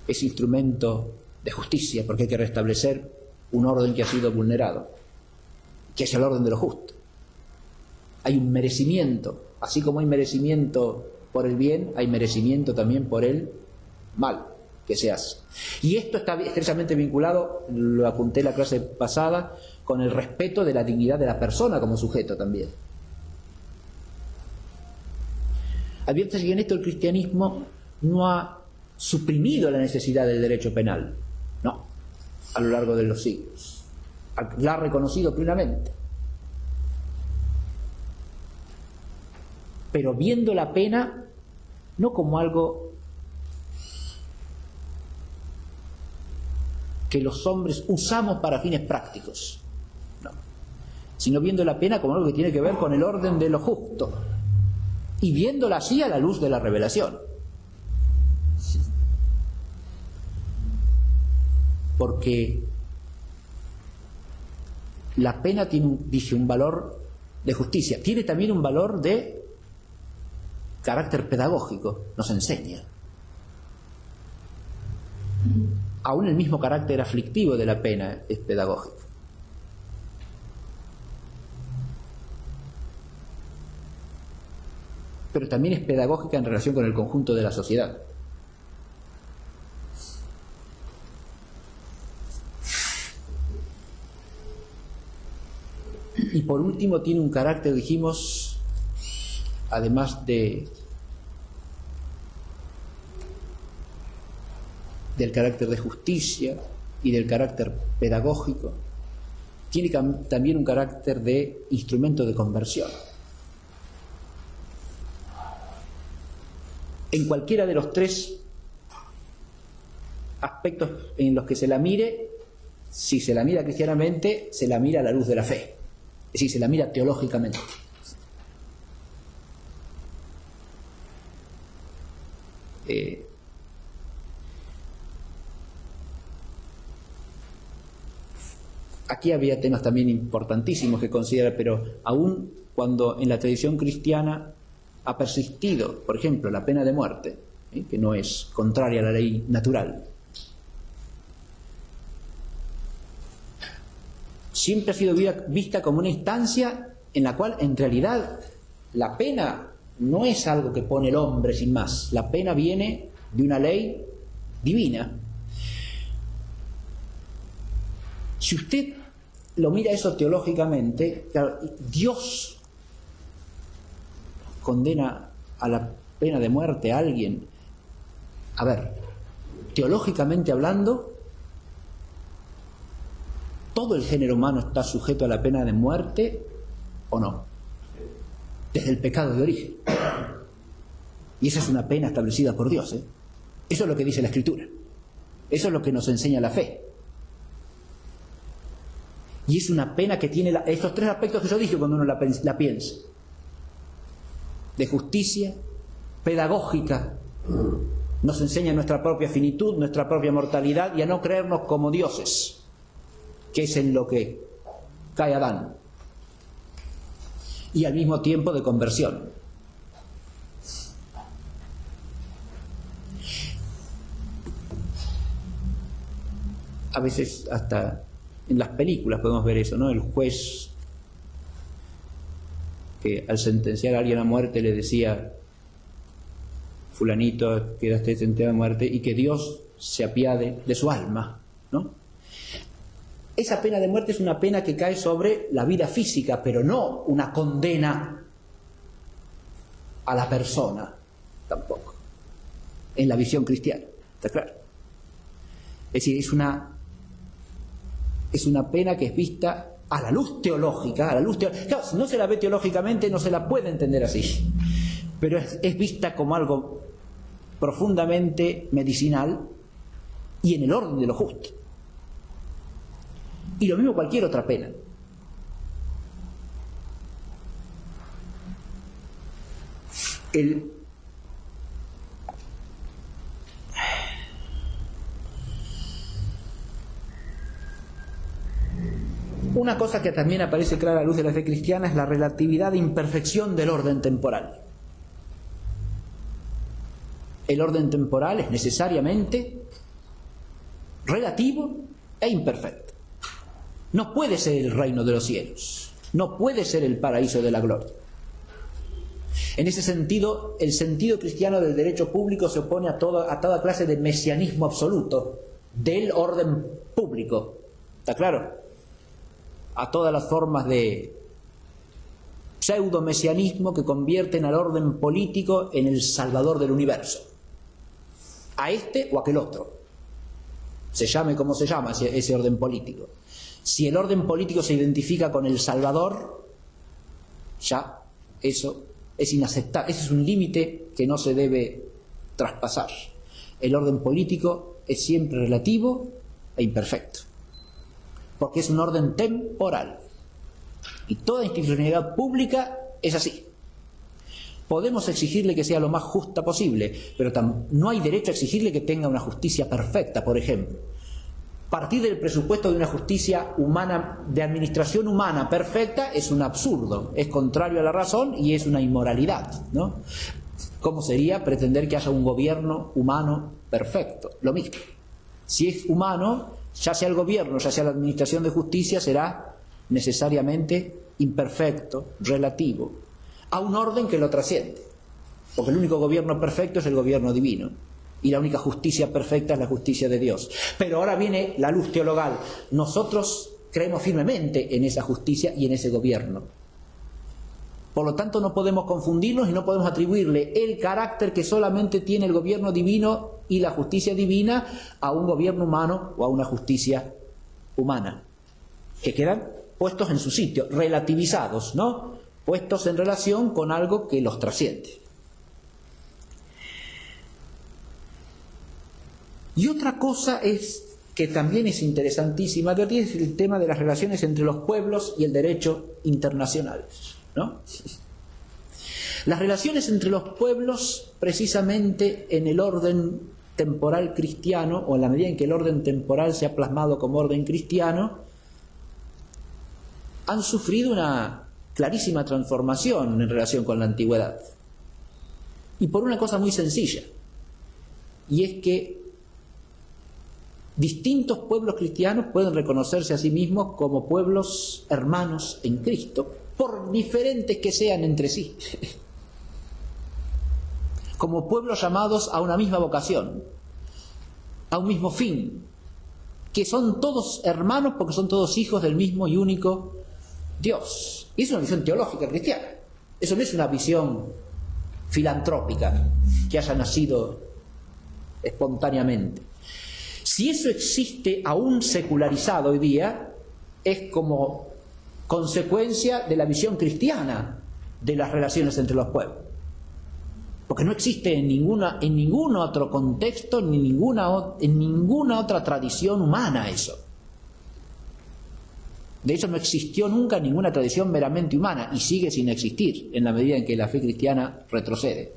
Speaker 1: Es instrumento de justicia, porque hay que restablecer un orden que ha sido vulnerado, que es el orden de lo justo. Hay un merecimiento, así como hay merecimiento por el bien, hay merecimiento también por el mal que se hace. Y esto está estrechamente vinculado, lo apunté en la clase pasada, con el respeto de la dignidad de la persona como sujeto también. Adviértase que en esto el cristianismo no ha suprimido la necesidad del derecho penal, no, a lo largo de los siglos. La ha reconocido plenamente. Pero viendo la pena no como algo que los hombres usamos para fines prácticos, no, sino viendo la pena como algo que tiene que ver con el orden de lo justo, y viéndola así a la luz de la revelación. Porque la pena tiene, dice, un valor de justicia, tiene también un valor de carácter pedagógico, nos enseña. Aún el mismo carácter aflictivo de la pena es pedagógico. Pero también es pedagógica en relación con el conjunto de la sociedad. Y por último tiene un carácter, dijimos, además del carácter de justicia y del carácter pedagógico, tiene también un carácter de instrumento de conversión. En cualquiera de los tres aspectos en los que se la mire, si se la mira cristianamente, se la mira a la luz de la fe, es decir, se la mira teológicamente. Aquí había temas también importantísimos que considerar, pero aún cuando en la tradición cristiana ha persistido, por ejemplo, la pena de muerte, que no es contraria a la ley natural, siempre ha sido vista como una instancia en la cual en realidad la pena no es algo que pone el hombre sin más, la pena viene de una ley divina. Si usted lo mira eso teológicamente, claro, Dios condena a la pena de muerte a alguien. A ver, teológicamente hablando, ¿todo el género humano está sujeto a la pena de muerte o no? Desde el pecado de origen. Y esa es una pena establecida por Dios, ¿eh? Eso es lo que dice la Escritura. Eso es lo que nos enseña la fe. Y es una pena que tiene estos tres aspectos que yo dije cuando uno la piensa. De justicia, pedagógica, nos enseña nuestra propia finitud, nuestra propia mortalidad y a no creernos como dioses, que es en lo que cae Adán. Y al mismo tiempo de conversión. A veces hasta en las películas podemos ver eso, ¿no? El juez que al sentenciar a alguien a muerte le decía: fulanito, quedaste sentenciado a muerte, y que Dios se apiade de su alma, ¿no? Esa pena de muerte es una pena que cae sobre la vida física, pero no una condena a la persona, tampoco, en la visión cristiana, ¿está claro? Es decir, es una pena que es vista a la luz teológica, Claro, si no se la ve teológicamente no se la puede entender así, pero es vista como algo profundamente medicinal y en el orden de lo justo. Y lo mismo cualquier otra pena. Una cosa que también aparece clara a la luz de la fe cristiana es la relatividad de imperfección del orden temporal. El orden temporal es necesariamente relativo e imperfecto. No puede ser el reino de los cielos, no puede ser el paraíso de la gloria. En ese sentido, el sentido cristiano del derecho público se opone a toda clase de mesianismo absoluto del orden público. ¿Está claro? A todas las formas de pseudo-mesianismo que convierten al orden político en el salvador del universo. A este o aquel otro. Se llame como se llama ese orden político. Si el orden político se identifica con el salvador, ya eso es inaceptable. Ese es un límite que no se debe traspasar. El orden político es siempre relativo e imperfecto, porque es un orden temporal. Y toda institucionalidad pública es así. Podemos exigirle que sea lo más justa posible, pero no hay derecho a exigirle que tenga una justicia perfecta, por ejemplo. Partir del presupuesto de una justicia humana, de administración humana perfecta, es un absurdo, es contrario a la razón y es una inmoralidad, ¿no? ¿Cómo sería pretender que haya un gobierno humano perfecto? Lo mismo. Si es humano, ya sea el gobierno, ya sea la administración de justicia, será necesariamente imperfecto, relativo, a un orden que lo trasciende. Porque el único gobierno perfecto es el gobierno divino. Y la única justicia perfecta es la justicia de Dios. Pero ahora viene la luz teologal. Nosotros creemos firmemente en esa justicia y en ese gobierno. Por lo tanto, no podemos confundirnos y no podemos atribuirle el carácter que solamente tiene el gobierno divino y la justicia divina a un gobierno humano o a una justicia humana, que quedan puestos en su sitio, relativizados, ¿no? Puestos en relación con algo que los trasciende. Y otra cosa es que también es interesantísima, es el tema de las relaciones entre los pueblos y el derecho internacional, ¿no? Las relaciones entre los pueblos, precisamente en el orden temporal cristiano, o en la medida en que el orden temporal se ha plasmado como orden cristiano, han sufrido una clarísima transformación en relación con la antigüedad. Y por una cosa muy sencilla, y es que distintos pueblos cristianos pueden reconocerse a sí mismos como pueblos hermanos en Cristo, por diferentes que sean entre sí, como pueblos llamados a una misma vocación, a un mismo fin, que son todos hermanos porque son todos hijos del mismo y único Dios. Y es una visión teológica cristiana. Eso no es una visión filantrópica que haya nacido espontáneamente. Si eso existe aún secularizado hoy día, es como consecuencia de la visión cristiana de las relaciones entre los pueblos. Porque no existe en ningún otro contexto, ni en ninguna otra tradición humana eso. De hecho, no existió nunca ninguna tradición meramente humana y sigue sin existir en la medida en que la fe cristiana retrocede.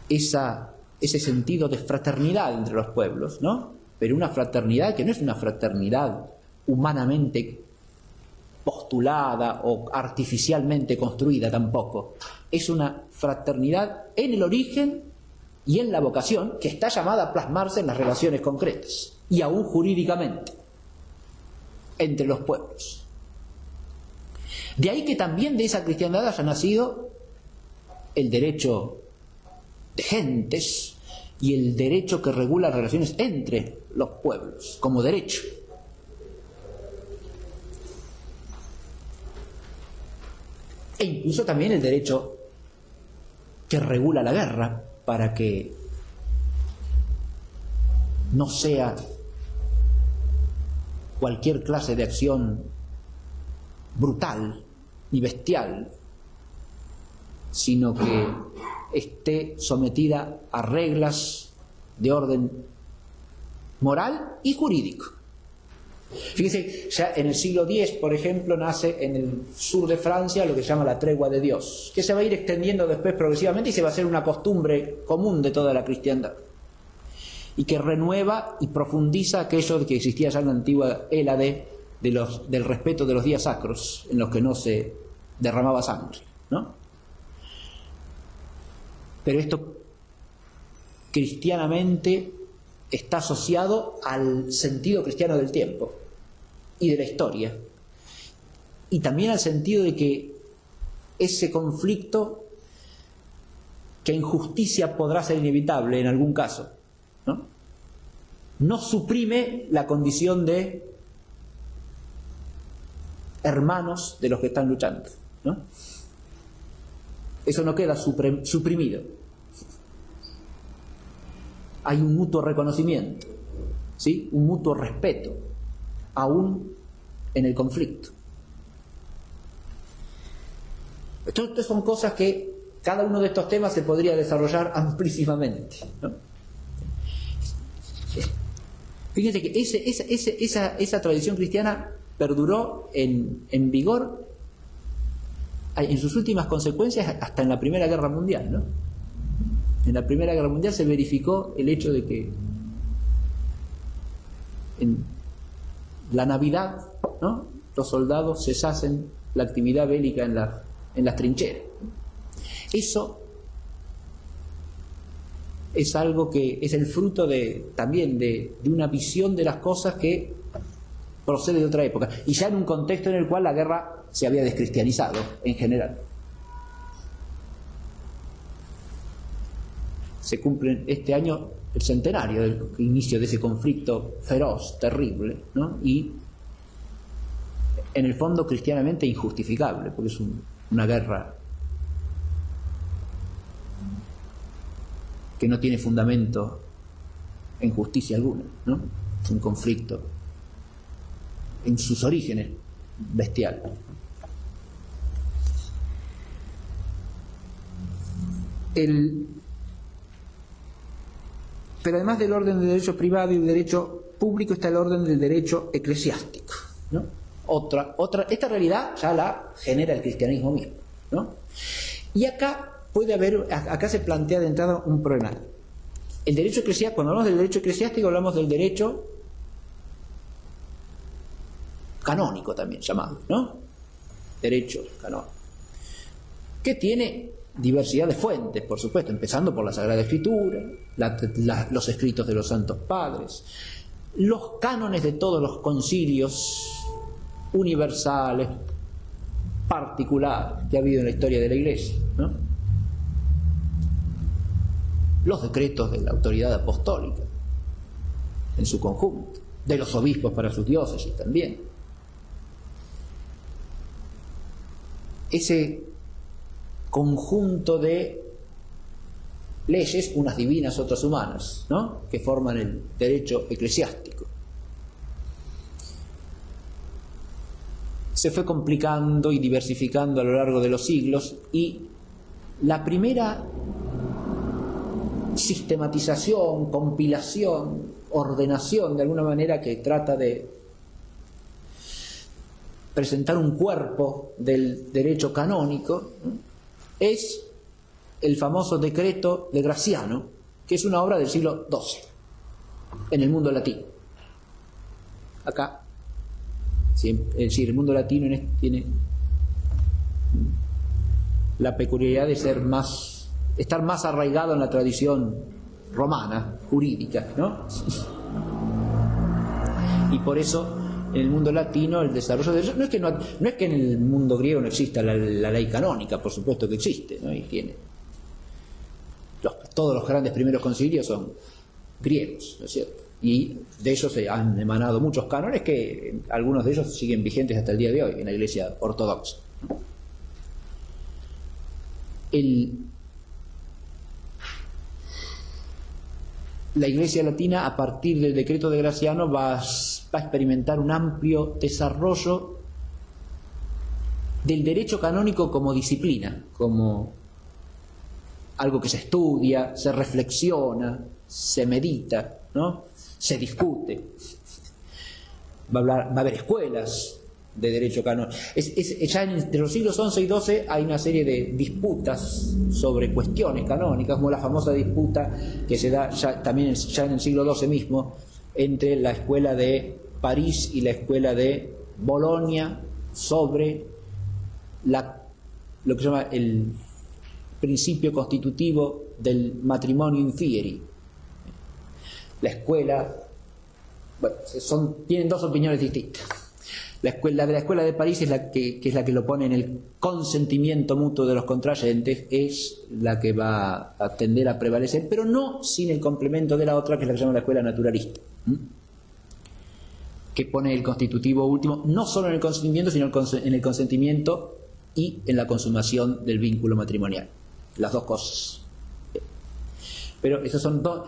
Speaker 1: Ese sentido de fraternidad entre los pueblos, ¿no? Pero una fraternidad que no es una fraternidad humanamente postulada o artificialmente construida tampoco. Es una fraternidad en el origen y en la vocación que está llamada a plasmarse en las relaciones concretas y aún jurídicamente entre los pueblos. De ahí que también de esa cristiandad haya nacido el derecho de gentes y el derecho que regula las relaciones entre los pueblos como derecho. E incluso también el derecho que regula la guerra para que no sea cualquier clase de acción brutal ni bestial, sino que esté sometida a reglas de orden moral y jurídico. Fíjese, ya en el siglo X, por ejemplo, nace en el sur de Francia lo que se llama la tregua de Dios, que se va a ir extendiendo después progresivamente y se va a hacer una costumbre común de toda la cristiandad. y que renueva y profundiza aquello que existía ya en la antigua Hélade del respeto de los días sacros en los que no se derramaba sangre, ¿no? Pero esto cristianamente está asociado al sentido cristiano del tiempo y de la historia, y también al sentido de que ese conflicto, que en justicia podrá ser inevitable en algún caso, no suprime la condición de hermanos de los que están luchando, ¿no? Eso no queda suprimido. Hay un mutuo reconocimiento, ¿sí? Un mutuo respeto, aún en el conflicto. Estas son cosas que cada uno de estos temas se podría desarrollar amplísimamente, ¿no? Fíjense que esa tradición cristiana perduró en vigor en sus últimas consecuencias hasta en la Primera Guerra Mundial, ¿no? En la Primera Guerra Mundial se verificó el hecho de que en la Navidad, ¿no?, los soldados cesasen la actividad bélica en las trincheras. Eso es algo que es el fruto también de una visión de las cosas que procede de otra época, y ya en un contexto en el cual la guerra se había descristianizado en general. Se cumple este año el centenario del inicio de ese conflicto feroz, terrible, ¿no? Y en el fondo cristianamente injustificable, porque es una guerra que no tiene fundamento en justicia alguna, ¿no? Es un conflicto en sus orígenes bestial. Pero además del orden del derecho privado y del derecho público está el orden del derecho eclesiástico, ¿no? Esta realidad ya la genera el cristianismo mismo, ¿no? Y acá se plantea de entrada un problema. El derecho eclesiástico, cuando hablamos del derecho eclesiástico, hablamos del derecho canónico también llamado, ¿no? Derecho canónico, que tiene diversidad de fuentes, por supuesto, empezando por la Sagrada Escritura, los escritos de los santos padres, los cánones de todos los concilios universales, particulares que ha habido en la historia de la Iglesia, ¿no? Los decretos de la autoridad apostólica en su conjunto, de los obispos para sus diócesis también. Ese conjunto de leyes, unas divinas, otras humanas, ¿no?, que forman el derecho eclesiástico. Se fue complicando y diversificando a lo largo de los siglos, y la primera sistematización, compilación, ordenación de alguna manera que trata de presentar un cuerpo del derecho canónico, ¿no?, es el famoso decreto de Graciano, que es una obra del siglo XII en el mundo latino. Acá, es decir, el mundo latino tiene la peculiaridad de estar más arraigado en la tradición romana, jurídica, ¿no? Y por eso en el mundo latino el desarrollo de eso no es que en el mundo griego no exista la ley canónica, por supuesto que existe, ¿no? Y tiene todos los grandes primeros concilios son griegos, ¿no es cierto? Y de ellos se han emanado muchos cánones que algunos de ellos siguen vigentes hasta el día de hoy en la Iglesia ortodoxa. La Iglesia latina, a partir del decreto de Graciano, va a experimentar un amplio desarrollo del derecho canónico como disciplina, como algo que se estudia, se reflexiona, se medita, ¿no?, se discute. Va a haber escuelas de derecho canónico. Ya entre los siglos XI y XII hay una serie de disputas sobre cuestiones canónicas, como la famosa disputa que se da también ya en el siglo XII mismo entre la escuela de París y la escuela de Bolonia sobre lo que se llama el principio constitutivo del matrimonio in fieri. La escuela, bueno, tienen dos opiniones distintas. La de la escuela de París es que es la que lo pone en el consentimiento mutuo de los contrayentes, es la que va a tender a prevalecer, pero no sin el complemento de la otra, que es la que se llama la escuela naturalista, que pone el constitutivo último no solo en el consentimiento, sino en el consentimiento y en la consumación del vínculo matrimonial. Las dos cosas. Pero esos son dos.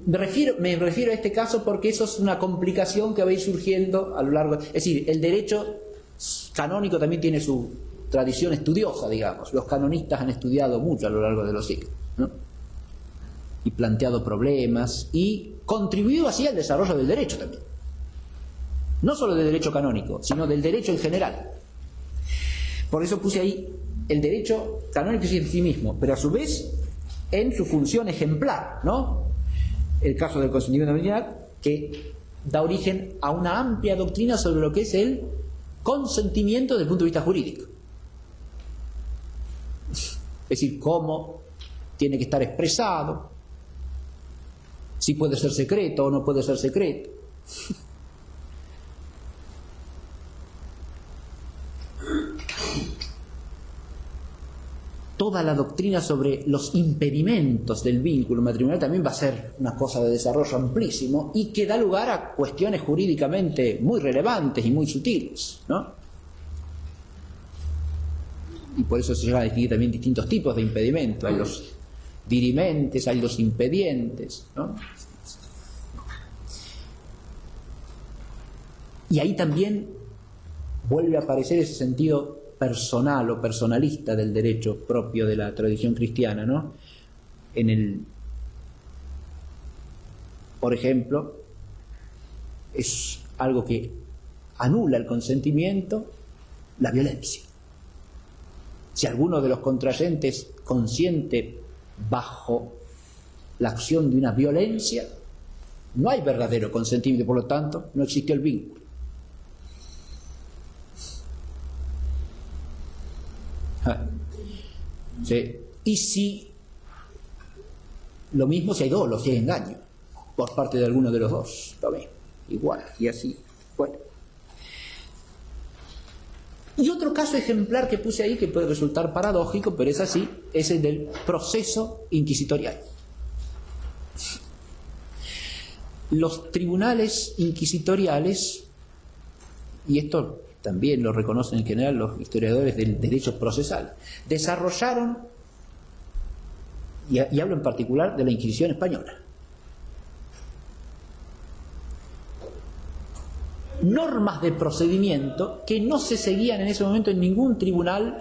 Speaker 1: Me refiero a este caso porque eso es una complicación que va a ir surgiendo a lo largo. Es decir, el derecho canónico también tiene su tradición estudiosa, digamos. Los canonistas han estudiado mucho a lo largo de los siglos, ¿no? Y planteado problemas y contribuido así al desarrollo del derecho también. No solo del derecho canónico, sino del derecho en general. Por eso puse ahí el derecho canónico en sí mismo, pero a su vez en su función ejemplar, ¿no? El caso del consentimiento matrimonial, que da origen a una amplia doctrina sobre lo que es el consentimiento desde el punto de vista jurídico. Es decir, cómo tiene que estar expresado, si puede ser secreto o no puede ser secreto. Toda la doctrina sobre los impedimentos del vínculo matrimonial también va a ser una cosa de desarrollo amplísimo y que da lugar a cuestiones jurídicamente muy relevantes y muy sutiles, ¿no? Y por eso se llega a distinguir también distintos tipos de impedimentos. Hay los dirimentes, hay los impedientes, ¿no? Y ahí también vuelve a aparecer ese sentido personal o personalista del derecho propio de la tradición cristiana, ¿no? Por ejemplo, es algo que anula el consentimiento, la violencia. Si alguno de los contrayentes consiente bajo la acción de una violencia, no hay verdadero consentimiento, por lo tanto, no existe el vínculo. Sí. Y si lo mismo si hay dolo, si hay engaño por parte de alguno de los dos, lo mismo, igual, y así. Bueno. Y otro caso ejemplar que puse ahí, que puede resultar paradójico, pero es así, es el del proceso inquisitorial. Los tribunales inquisitoriales, y esto también lo reconocen en general los historiadores del derecho procesal, desarrollaron, y hablo en particular de la Inquisición española, normas de procedimiento que no se seguían en ese momento en ningún tribunal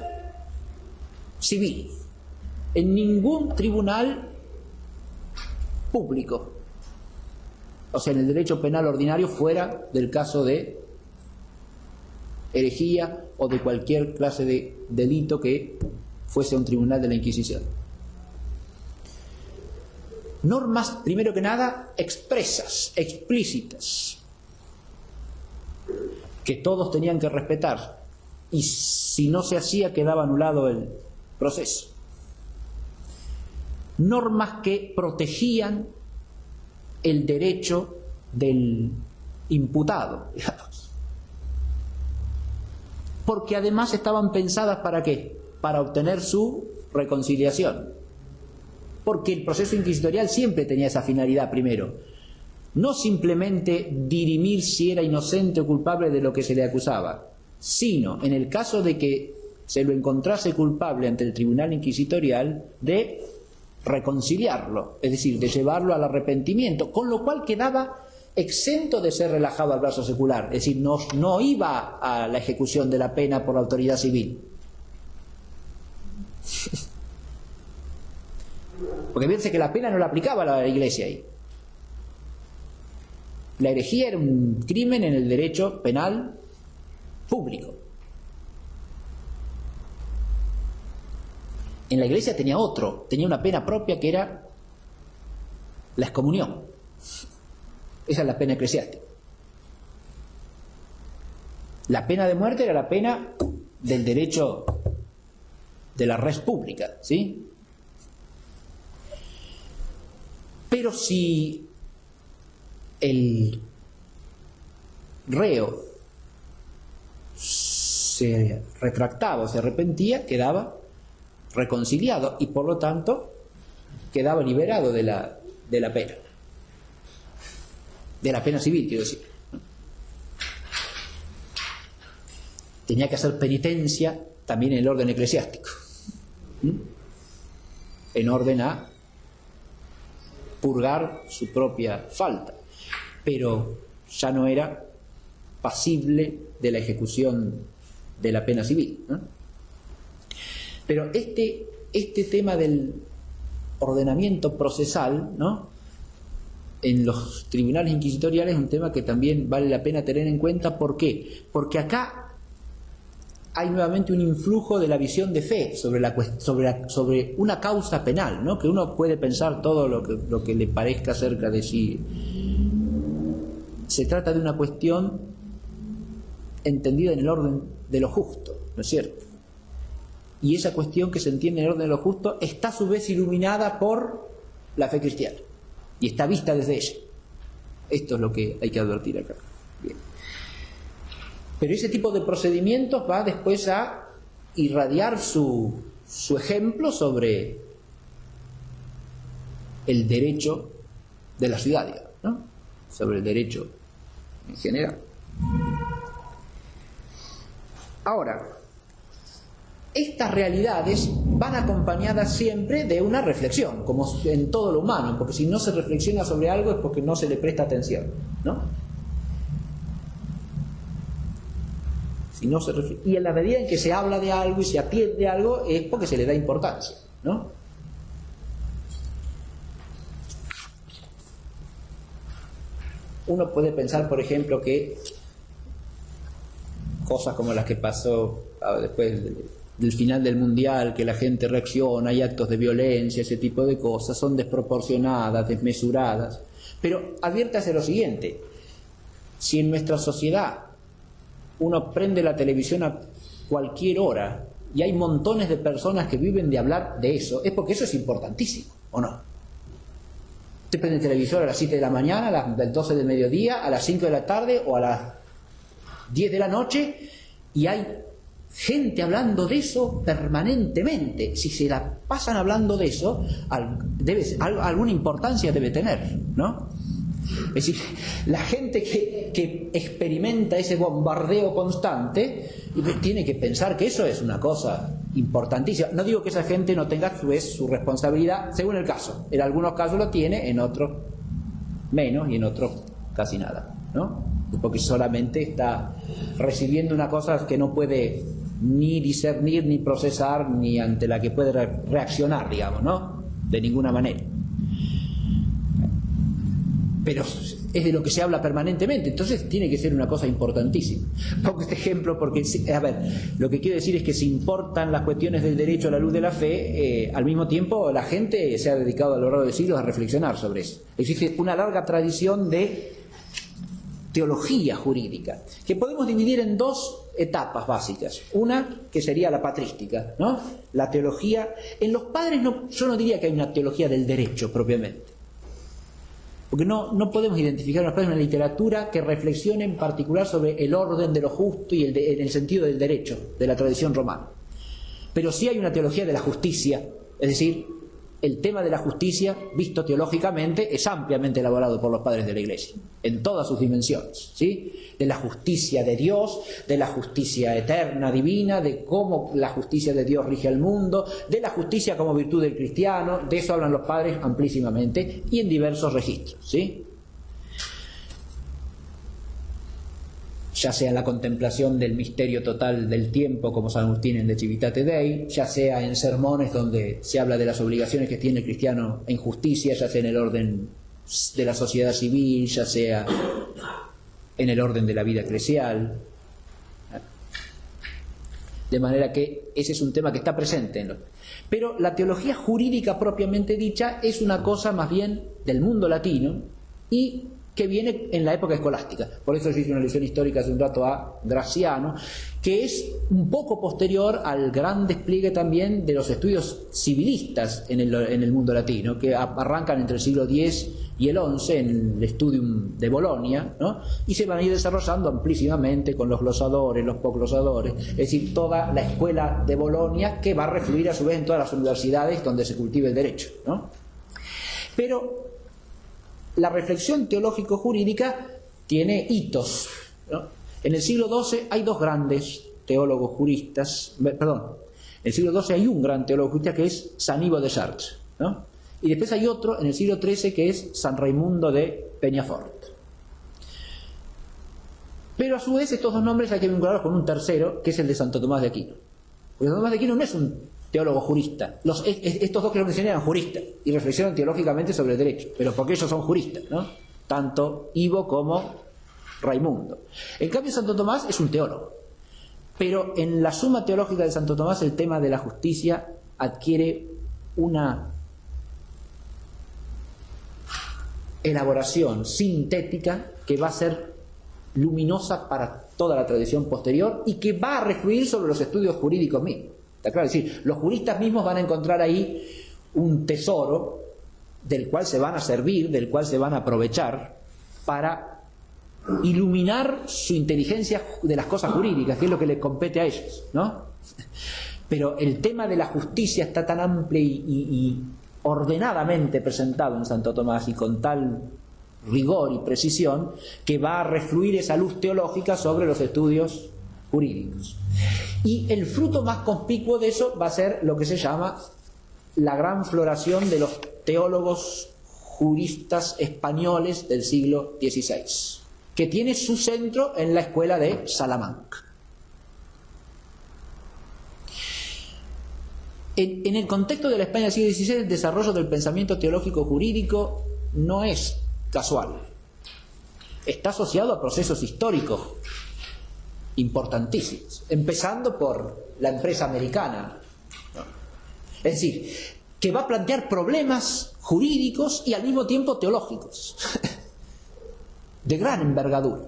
Speaker 1: civil, en ningún tribunal público, o sea, en el derecho penal ordinario, fuera del caso de herejía o de cualquier clase de delito que fuese un tribunal de la Inquisición. Normas, primero que nada, expresas, explícitas, que todos tenían que respetar, y si no se hacía quedaba anulado el proceso. Normas que protegían el derecho del imputado, digamos. Porque además estaban pensadas ¿para qué? Para obtener su reconciliación. Porque el proceso inquisitorial siempre tenía esa finalidad primero. No simplemente dirimir si era inocente o culpable de lo que se le acusaba, sino, en el caso de que se lo encontrase culpable ante el tribunal inquisitorial, de reconciliarlo, es decir, de llevarlo al arrepentimiento, con lo cual quedaba exento de ser relajado al brazo secular, es decir, no iba a la ejecución de la pena por la autoridad civil. Porque fíjense que la pena no la aplicaba la Iglesia ahí. La herejía era un crimen en el derecho penal público. En la Iglesia tenía una pena propia que era la excomunión. Esa es la pena eclesiástica. La pena de muerte era la pena del derecho de la res pública, ¿sí? Pero si el reo se retractaba o se arrepentía, quedaba reconciliado y por lo tanto quedaba liberado de la pena. De la pena civil, quiero decir. Tenía que hacer penitencia también en el orden eclesiástico, en orden a purgar su propia falta, pero ya no era pasible de la ejecución de la pena civil, ¿no? Pero este tema del ordenamiento procesal, ¿no?, en los tribunales inquisitoriales es un tema que también vale la pena tener en cuenta. ¿Por qué? Porque acá hay nuevamente un influjo de la visión de fe sobre una causa penal, ¿no?, que uno puede pensar todo lo que le parezca acerca de sí. Se trata de una cuestión entendida en el orden de lo justo, ¿no es cierto? Y esa cuestión que se entiende en el orden de lo justo está a su vez iluminada por la fe cristiana y está vista desde ella. Esto es lo que hay que advertir acá. Bien. Pero ese tipo de procedimientos va después a irradiar su ejemplo sobre el derecho de la ciudad, digamos, ¿no?, sobre el derecho en general. Ahora, estas realidades van acompañadas siempre de una reflexión, como en todo lo humano, porque si no se reflexiona sobre algo es porque no se le presta atención, ¿no? Y en la medida en que se habla de algo y se atiende a algo es porque se le da importancia, ¿no? Uno puede pensar, por ejemplo, que cosas como las que pasó después del final del Mundial, que la gente reacciona, hay actos de violencia, ese tipo de cosas, son desproporcionadas, desmesuradas. Pero adviértase lo siguiente: si en nuestra sociedad uno prende la televisión a cualquier hora y hay montones de personas que viven de hablar de eso, es porque eso es importantísimo, ¿o no? Usted prende el televisor a las 7 de la mañana, a las 12 del mediodía, a las 5 de la tarde o a las 10 de la noche, y hay gente hablando de eso permanentemente. Si se la pasan hablando de eso, alguna importancia debe tener, ¿no? Es decir, la gente que experimenta ese bombardeo constante tiene que pensar que eso es una cosa importantísima. No digo que esa gente no tenga a su vez su responsabilidad, según el caso. En algunos casos lo tiene, en otros menos y en otros casi nada, ¿no? Porque solamente está recibiendo una cosa que no puede ni discernir, ni procesar, ni ante la que puede reaccionar, digamos, ¿no? De ninguna manera. Pero es de lo que se habla permanentemente, entonces tiene que ser una cosa importantísima. Pongo este ejemplo porque, a ver, lo que quiero decir es que si importan las cuestiones del derecho a la luz de la fe, al mismo tiempo la gente se ha dedicado a lo largo de siglos a reflexionar sobre eso. Existe una larga tradición de teología jurídica, que podemos dividir en dos etapas básicas. Una que sería la patrística, ¿no? La teología. En los padres yo no diría que hay una teología del derecho propiamente, porque no podemos identificar en los padres una literatura que reflexione en particular sobre el orden de lo justo y en el sentido del derecho, de la tradición romana. Pero sí hay una teología de la justicia, es decir, el tema de la justicia, visto teológicamente, es ampliamente elaborado por los padres de la Iglesia, en todas sus dimensiones, ¿sí? De la justicia de Dios, de la justicia eterna, divina, de cómo la justicia de Dios rige al mundo, de la justicia como virtud del cristiano, de eso hablan los padres amplísimamente y en diversos registros, ¿sí? Ya sea en la contemplación del misterio total del tiempo, como San Agustín en De Civitate Dei, ya sea en sermones donde se habla de las obligaciones que tiene el cristiano en justicia, ya sea en el orden de la sociedad civil, ya sea en el orden de la vida eclesial. De manera que ese es un tema que está presente en Pero la teología jurídica propiamente dicha es una cosa más bien del mundo latino y que viene en la época escolástica. Por eso yo hice una lección histórica hace un rato a Graciano, que es un poco posterior al gran despliegue también de los estudios civilistas en el mundo latino, que arrancan entre el siglo X y el XI en el Studium de Bolonia, ¿no? Y se van a ir desarrollando amplísimamente con los glosadores, los posglosadores, es decir, toda la escuela de Bolonia, que va a refluir a su vez en todas las universidades donde se cultive el derecho, ¿no? Pero la reflexión teológico-jurídica tiene hitos, ¿no? En el siglo XII hay dos grandes teólogos juristas, perdón, en el siglo XII hay un gran teólogo jurista que es San Ivo de Chartres, ¿no? Y después hay otro en el siglo XIII que es San Raimundo de Peñafort. Pero a su vez estos dos nombres hay que vincularlos con un tercero, que es el de Santo Tomás de Aquino. Porque Santo Tomás de Aquino no es un teólogo jurista. Estos dos que lo mencioné eran juristas y reflexionan teológicamente sobre el derecho, pero porque ellos son juristas, ¿no? Tanto Ivo como Raimundo. En cambio Santo Tomás es un teólogo. Pero en la Suma Teológica de Santo Tomás el tema de la justicia adquiere una elaboración sintética que va a ser luminosa para toda la tradición posterior y que va a refluir sobre los estudios jurídicos mismos. ¿Está claro? Es decir, los juristas mismos van a encontrar ahí un tesoro del cual se van a servir, del cual se van a aprovechar para iluminar su inteligencia de las cosas jurídicas, que es lo que les compete a ellos, ¿no? Pero el tema de la justicia está tan amplio y ordenadamente presentado en Santo Tomás y con tal rigor y precisión que va a refluir esa luz teológica sobre los estudios jurídicos. Y el fruto más conspicuo de eso va a ser lo que se llama la gran floración de los teólogos juristas españoles del siglo XVI, que tiene su centro en la escuela de Salamanca. En el contexto de la España del siglo XVI, el desarrollo del pensamiento teológico jurídico no es casual. Está asociado a procesos históricos importantísimos, empezando por la empresa americana. Es decir, que va a plantear problemas jurídicos y al mismo tiempo teológicos, de gran envergadura.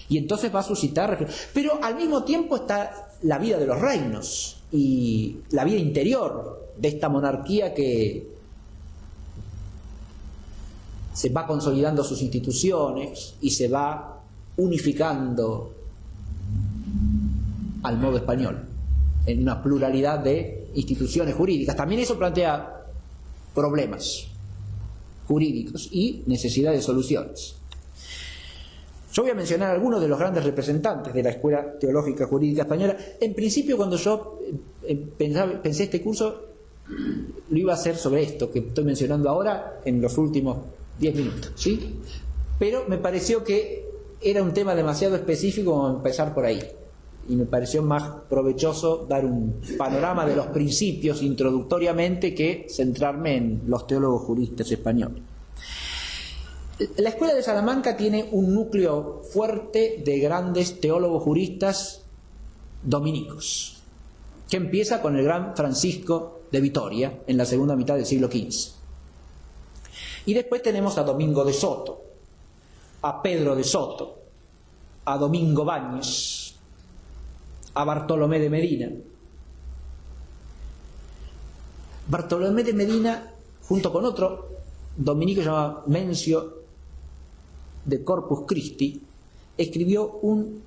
Speaker 1: Y entonces va a suscitar... Pero al mismo tiempo está la vida de los reinos y la vida interior de esta monarquía que se va consolidando sus instituciones y se va unificando al modo español en una pluralidad de instituciones jurídicas. También eso plantea problemas jurídicos y necesidad de soluciones. Yo voy a mencionar algunos de los grandes representantes de la Escuela Teológica Jurídica Española. En principio, cuando yo pensé este curso, lo iba a hacer sobre esto que estoy mencionando ahora en los últimos 10 minutos, ¿sí? Pero me pareció que era un tema demasiado específico como empezar por ahí. Y me pareció más provechoso dar un panorama de los principios introductoriamente que centrarme en los teólogos juristas españoles. La Escuela de Salamanca tiene un núcleo fuerte de grandes teólogos juristas dominicos, que empieza con el gran Francisco de Vitoria en la segunda mitad del siglo XV. Y después tenemos a Domingo de Soto, a Pedro de Soto, a Domingo Báñez, a Bartolomé de Medina. Bartolomé de Medina, junto con otro dominico llamado Mencio de Corpus Christi, escribió un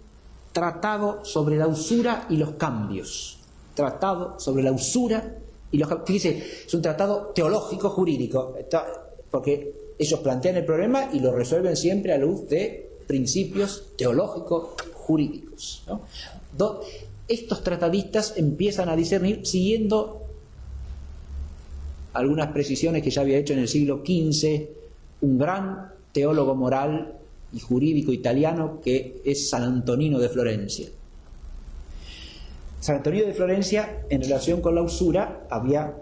Speaker 1: tratado sobre la usura y los cambios. Tratado sobre la usura y los cambios. Fíjese, es un tratado teológico jurídico, porque ellos plantean el problema y lo resuelven siempre a luz de principios teológicos jurídicos, ¿no? Estos tratadistas empiezan a discernir siguiendo algunas precisiones que ya había hecho en el siglo XV un gran teólogo moral y jurídico italiano que es San Antonino de Florencia. San Antonino de Florencia, en relación con la usura, había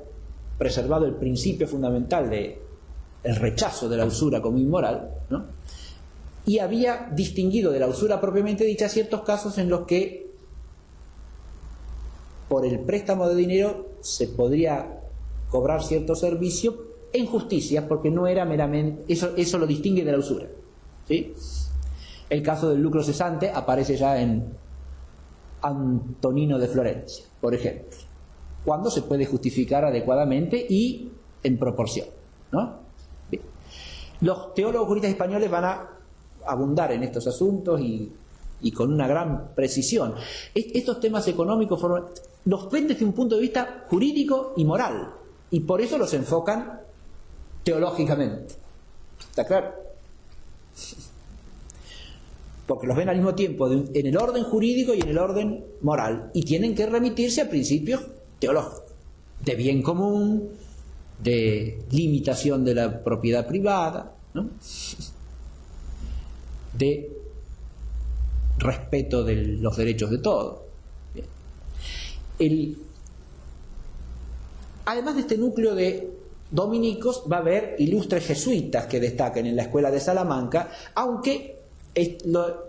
Speaker 1: preservado el principio fundamental del rechazo de la usura como inmoral, ¿no? Y había distinguido de la usura propiamente dicha ciertos casos en los que por el préstamo de dinero se podría cobrar cierto servicio en justicia, porque no era meramente, eso lo distingue de la usura, ¿sí? El caso del lucro cesante aparece ya en Antonino de Florencia, por ejemplo, cuando se puede justificar adecuadamente y en proporción, ¿no? Bien. Los teólogos juristas españoles van a abundar en estos asuntos y con una gran precisión. Estos temas económicos los ven desde un punto de vista jurídico y moral, y por eso los enfocan teológicamente. ¿Está claro? Porque los ven al mismo tiempo en el orden jurídico y en el orden moral, y tienen que remitirse a principios teológicos, de bien común, de limitación de la propiedad privada, ¿no? De respeto de los derechos de todos. Además de este núcleo de dominicos, va a haber ilustres jesuitas que destaquen en la escuela de Salamanca, aunque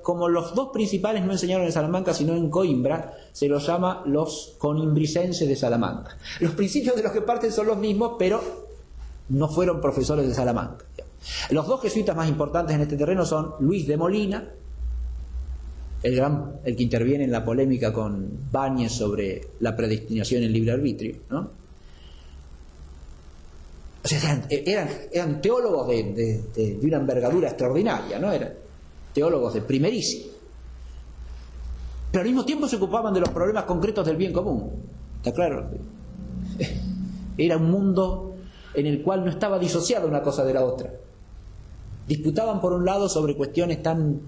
Speaker 1: como los dos principales no enseñaron en Salamanca sino en Coimbra, se los llama los conimbricenses de Salamanca. Los principios de los que parten son los mismos, pero no fueron profesores de Salamanca. Los dos jesuitas más importantes en este terreno son Luis de Molina, el que interviene en la polémica con Báñez sobre la predestinación y el libre arbitrio, ¿no? O sea, eran teólogos de una envergadura extraordinaria, ¿no? Eran teólogos de primerísimo. Pero al mismo tiempo se ocupaban de los problemas concretos del bien común. ¿Está claro? Era un mundo en el cual no estaba disociada una cosa de la otra. Disputaban por un lado sobre cuestiones tan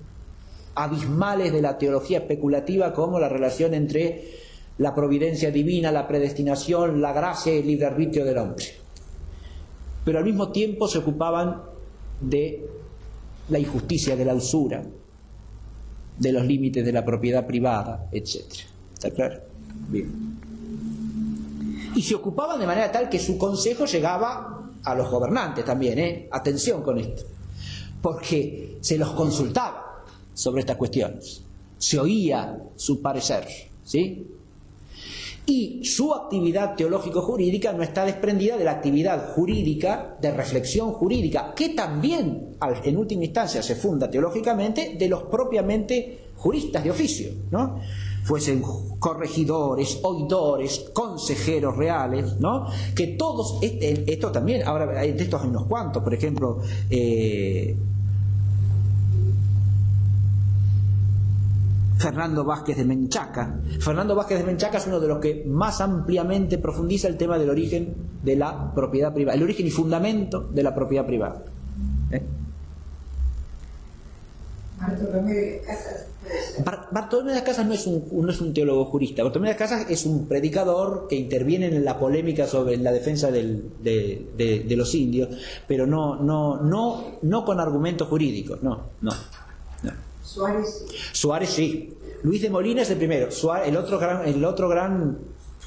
Speaker 1: abismales de la teología especulativa como la relación entre la providencia divina, la predestinación, la gracia y el libre arbitrio del hombre. Pero al mismo tiempo se ocupaban de la injusticia, de la usura, de los límites de la propiedad privada, etc. ¿Está claro? Bien. Y se ocupaban de manera tal que su consejo llegaba a los gobernantes también, ¿eh? Atención con esto, porque se los consultaba sobre estas cuestiones, se oía su parecer, ¿sí? Y su actividad teológico-jurídica no está desprendida de la actividad jurídica, de reflexión jurídica, que también, en última instancia, se funda teológicamente de los propiamente juristas de oficio, ¿no? Fuesen corregidores, oidores, consejeros reales, ¿no? Que todos, esto también, ahora de estos hay unos cuantos, por ejemplo, Fernando Vázquez de Menchaca. Fernando Vázquez de Menchaca es uno de los que más ampliamente profundiza el tema del origen de la propiedad privada, el origen y fundamento de la propiedad privada.
Speaker 2: Bartolomé de Casas.
Speaker 1: Bartolomé de Casas no es un teólogo jurista. Bartolomé de Casas es un predicador que interviene en la polémica sobre la defensa de los indios, pero no con argumentos jurídicos, no. Suárez sí. Luis de Molina es el primero. Suárez, el otro gran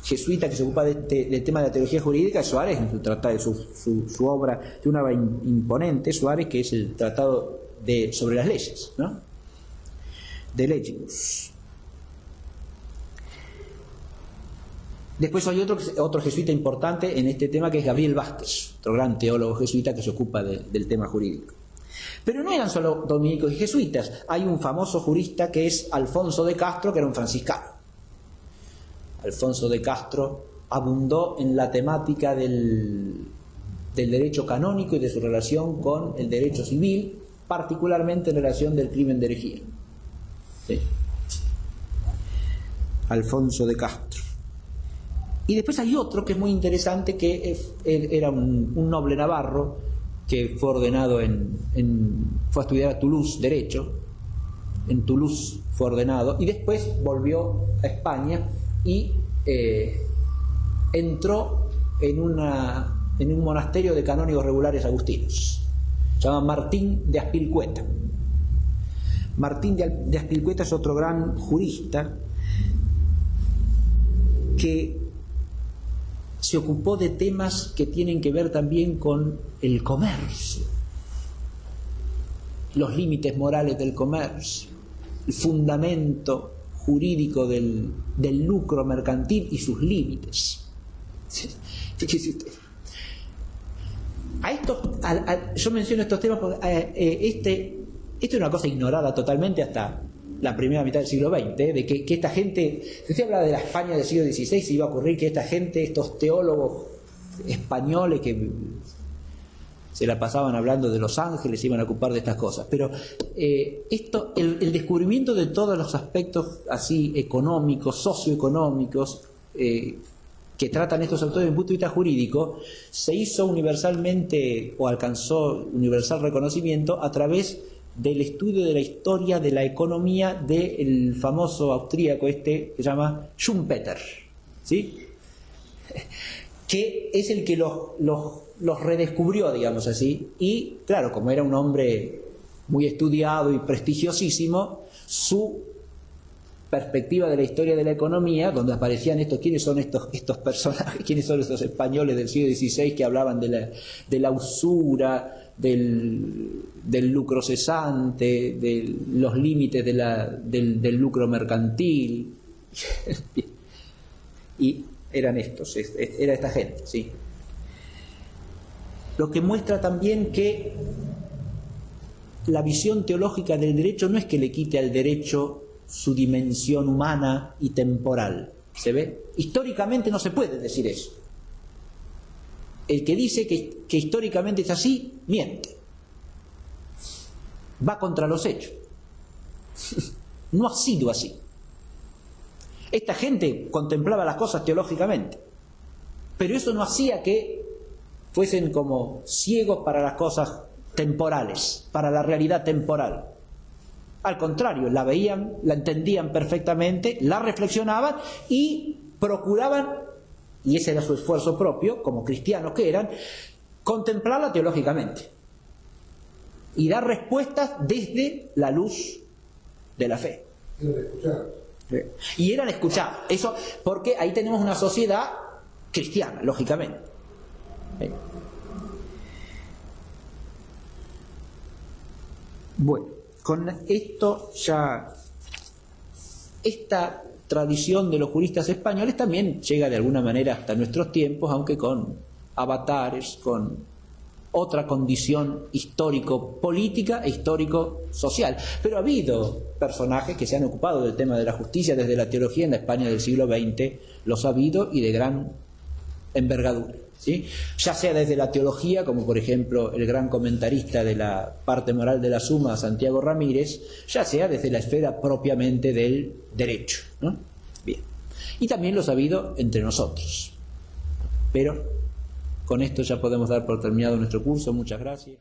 Speaker 1: jesuita que se ocupa del tema de la teología jurídica es Suárez, en su tratado, su obra de una obra imponente, Suárez, que es el tratado sobre las leyes, ¿no? De Legibus. Después hay otro jesuita importante en este tema, que es Gabriel Vázquez, otro gran teólogo jesuita que se ocupa del tema jurídico. Pero no eran solo dominicos y jesuitas. Hay un famoso jurista que es Alfonso de Castro, que era un franciscano. Alfonso de Castro abundó en la temática del derecho canónico y de su relación con el derecho civil, particularmente en relación del crimen de herejía. Sí. Alfonso de Castro. Y después hay otro que es muy interesante, que era un noble navarro que fue ordenado fue a estudiar a Toulouse Derecho. En Toulouse fue ordenado y después volvió a España y entró en un monasterio de canónigos regulares agustinos. Se llama Martín de Azpilcueta. Martín de Azpilcueta es otro gran jurista que se ocupó de temas que tienen que ver también con el comercio, los límites morales del comercio, el fundamento jurídico del lucro mercantil y sus límites. Fíjese usted. Yo menciono estos temas porque esto es una cosa ignorada totalmente hasta la primera mitad del siglo XX, de que esta gente, si usted habla de la España del siglo XVI, se iba a ocurrir que esta gente, estos teólogos españoles que se la pasaban hablando de los ángeles, se iban a ocupar de estas cosas. Pero el descubrimiento de todos los aspectos así económicos, socioeconómicos, que tratan estos autores desde un punto de vista jurídico, se hizo universalmente o alcanzó universal reconocimiento a través del estudio de la historia de la economía del famoso austríaco que se llama Schumpeter, ¿sí? Que es el que los redescubrió, digamos así, y claro, como era un hombre muy estudiado y prestigiosísimo, su perspectiva de la historia de la economía, donde aparecían quiénes son estos personajes, quiénes son estos españoles del siglo XVI que hablaban de la usura, del lucro cesante, de los límites del lucro mercantil. Y eran era esta gente, ¿sí? Lo que muestra también que la visión teológica del derecho no es que le quite al derecho su dimensión humana y temporal. ¿Se ve? Históricamente no se puede decir eso. El que dice que históricamente es así, miente. Va contra los hechos. No ha sido así. Esta gente contemplaba las cosas teológicamente, pero eso no hacía que fuesen como ciegos para las cosas temporales, para la realidad temporal. Al contrario, la veían, la entendían perfectamente, la reflexionaban y procuraban, y ese era su esfuerzo propio, como cristianos que eran, contemplarla teológicamente y dar respuestas desde la luz de la fe. Y eran escuchados. Eso porque ahí tenemos una sociedad cristiana, lógicamente. Bueno, con esto ya esta tradición de los juristas españoles también llega de alguna manera hasta nuestros tiempos, aunque con avatares, con otra condición histórico-política e histórico-social. Pero ha habido personajes que se han ocupado del tema de la justicia desde la teología en la España del siglo XX, los ha habido y de gran envergadura, ¿sí? Ya sea desde la teología, como por ejemplo el gran comentarista de la parte moral de la Suma, Santiago Ramírez, ya sea desde la esfera propiamente del derecho, ¿no? Bien. Y también los ha habido entre nosotros. Pero con esto ya podemos dar por terminado nuestro curso. Muchas gracias.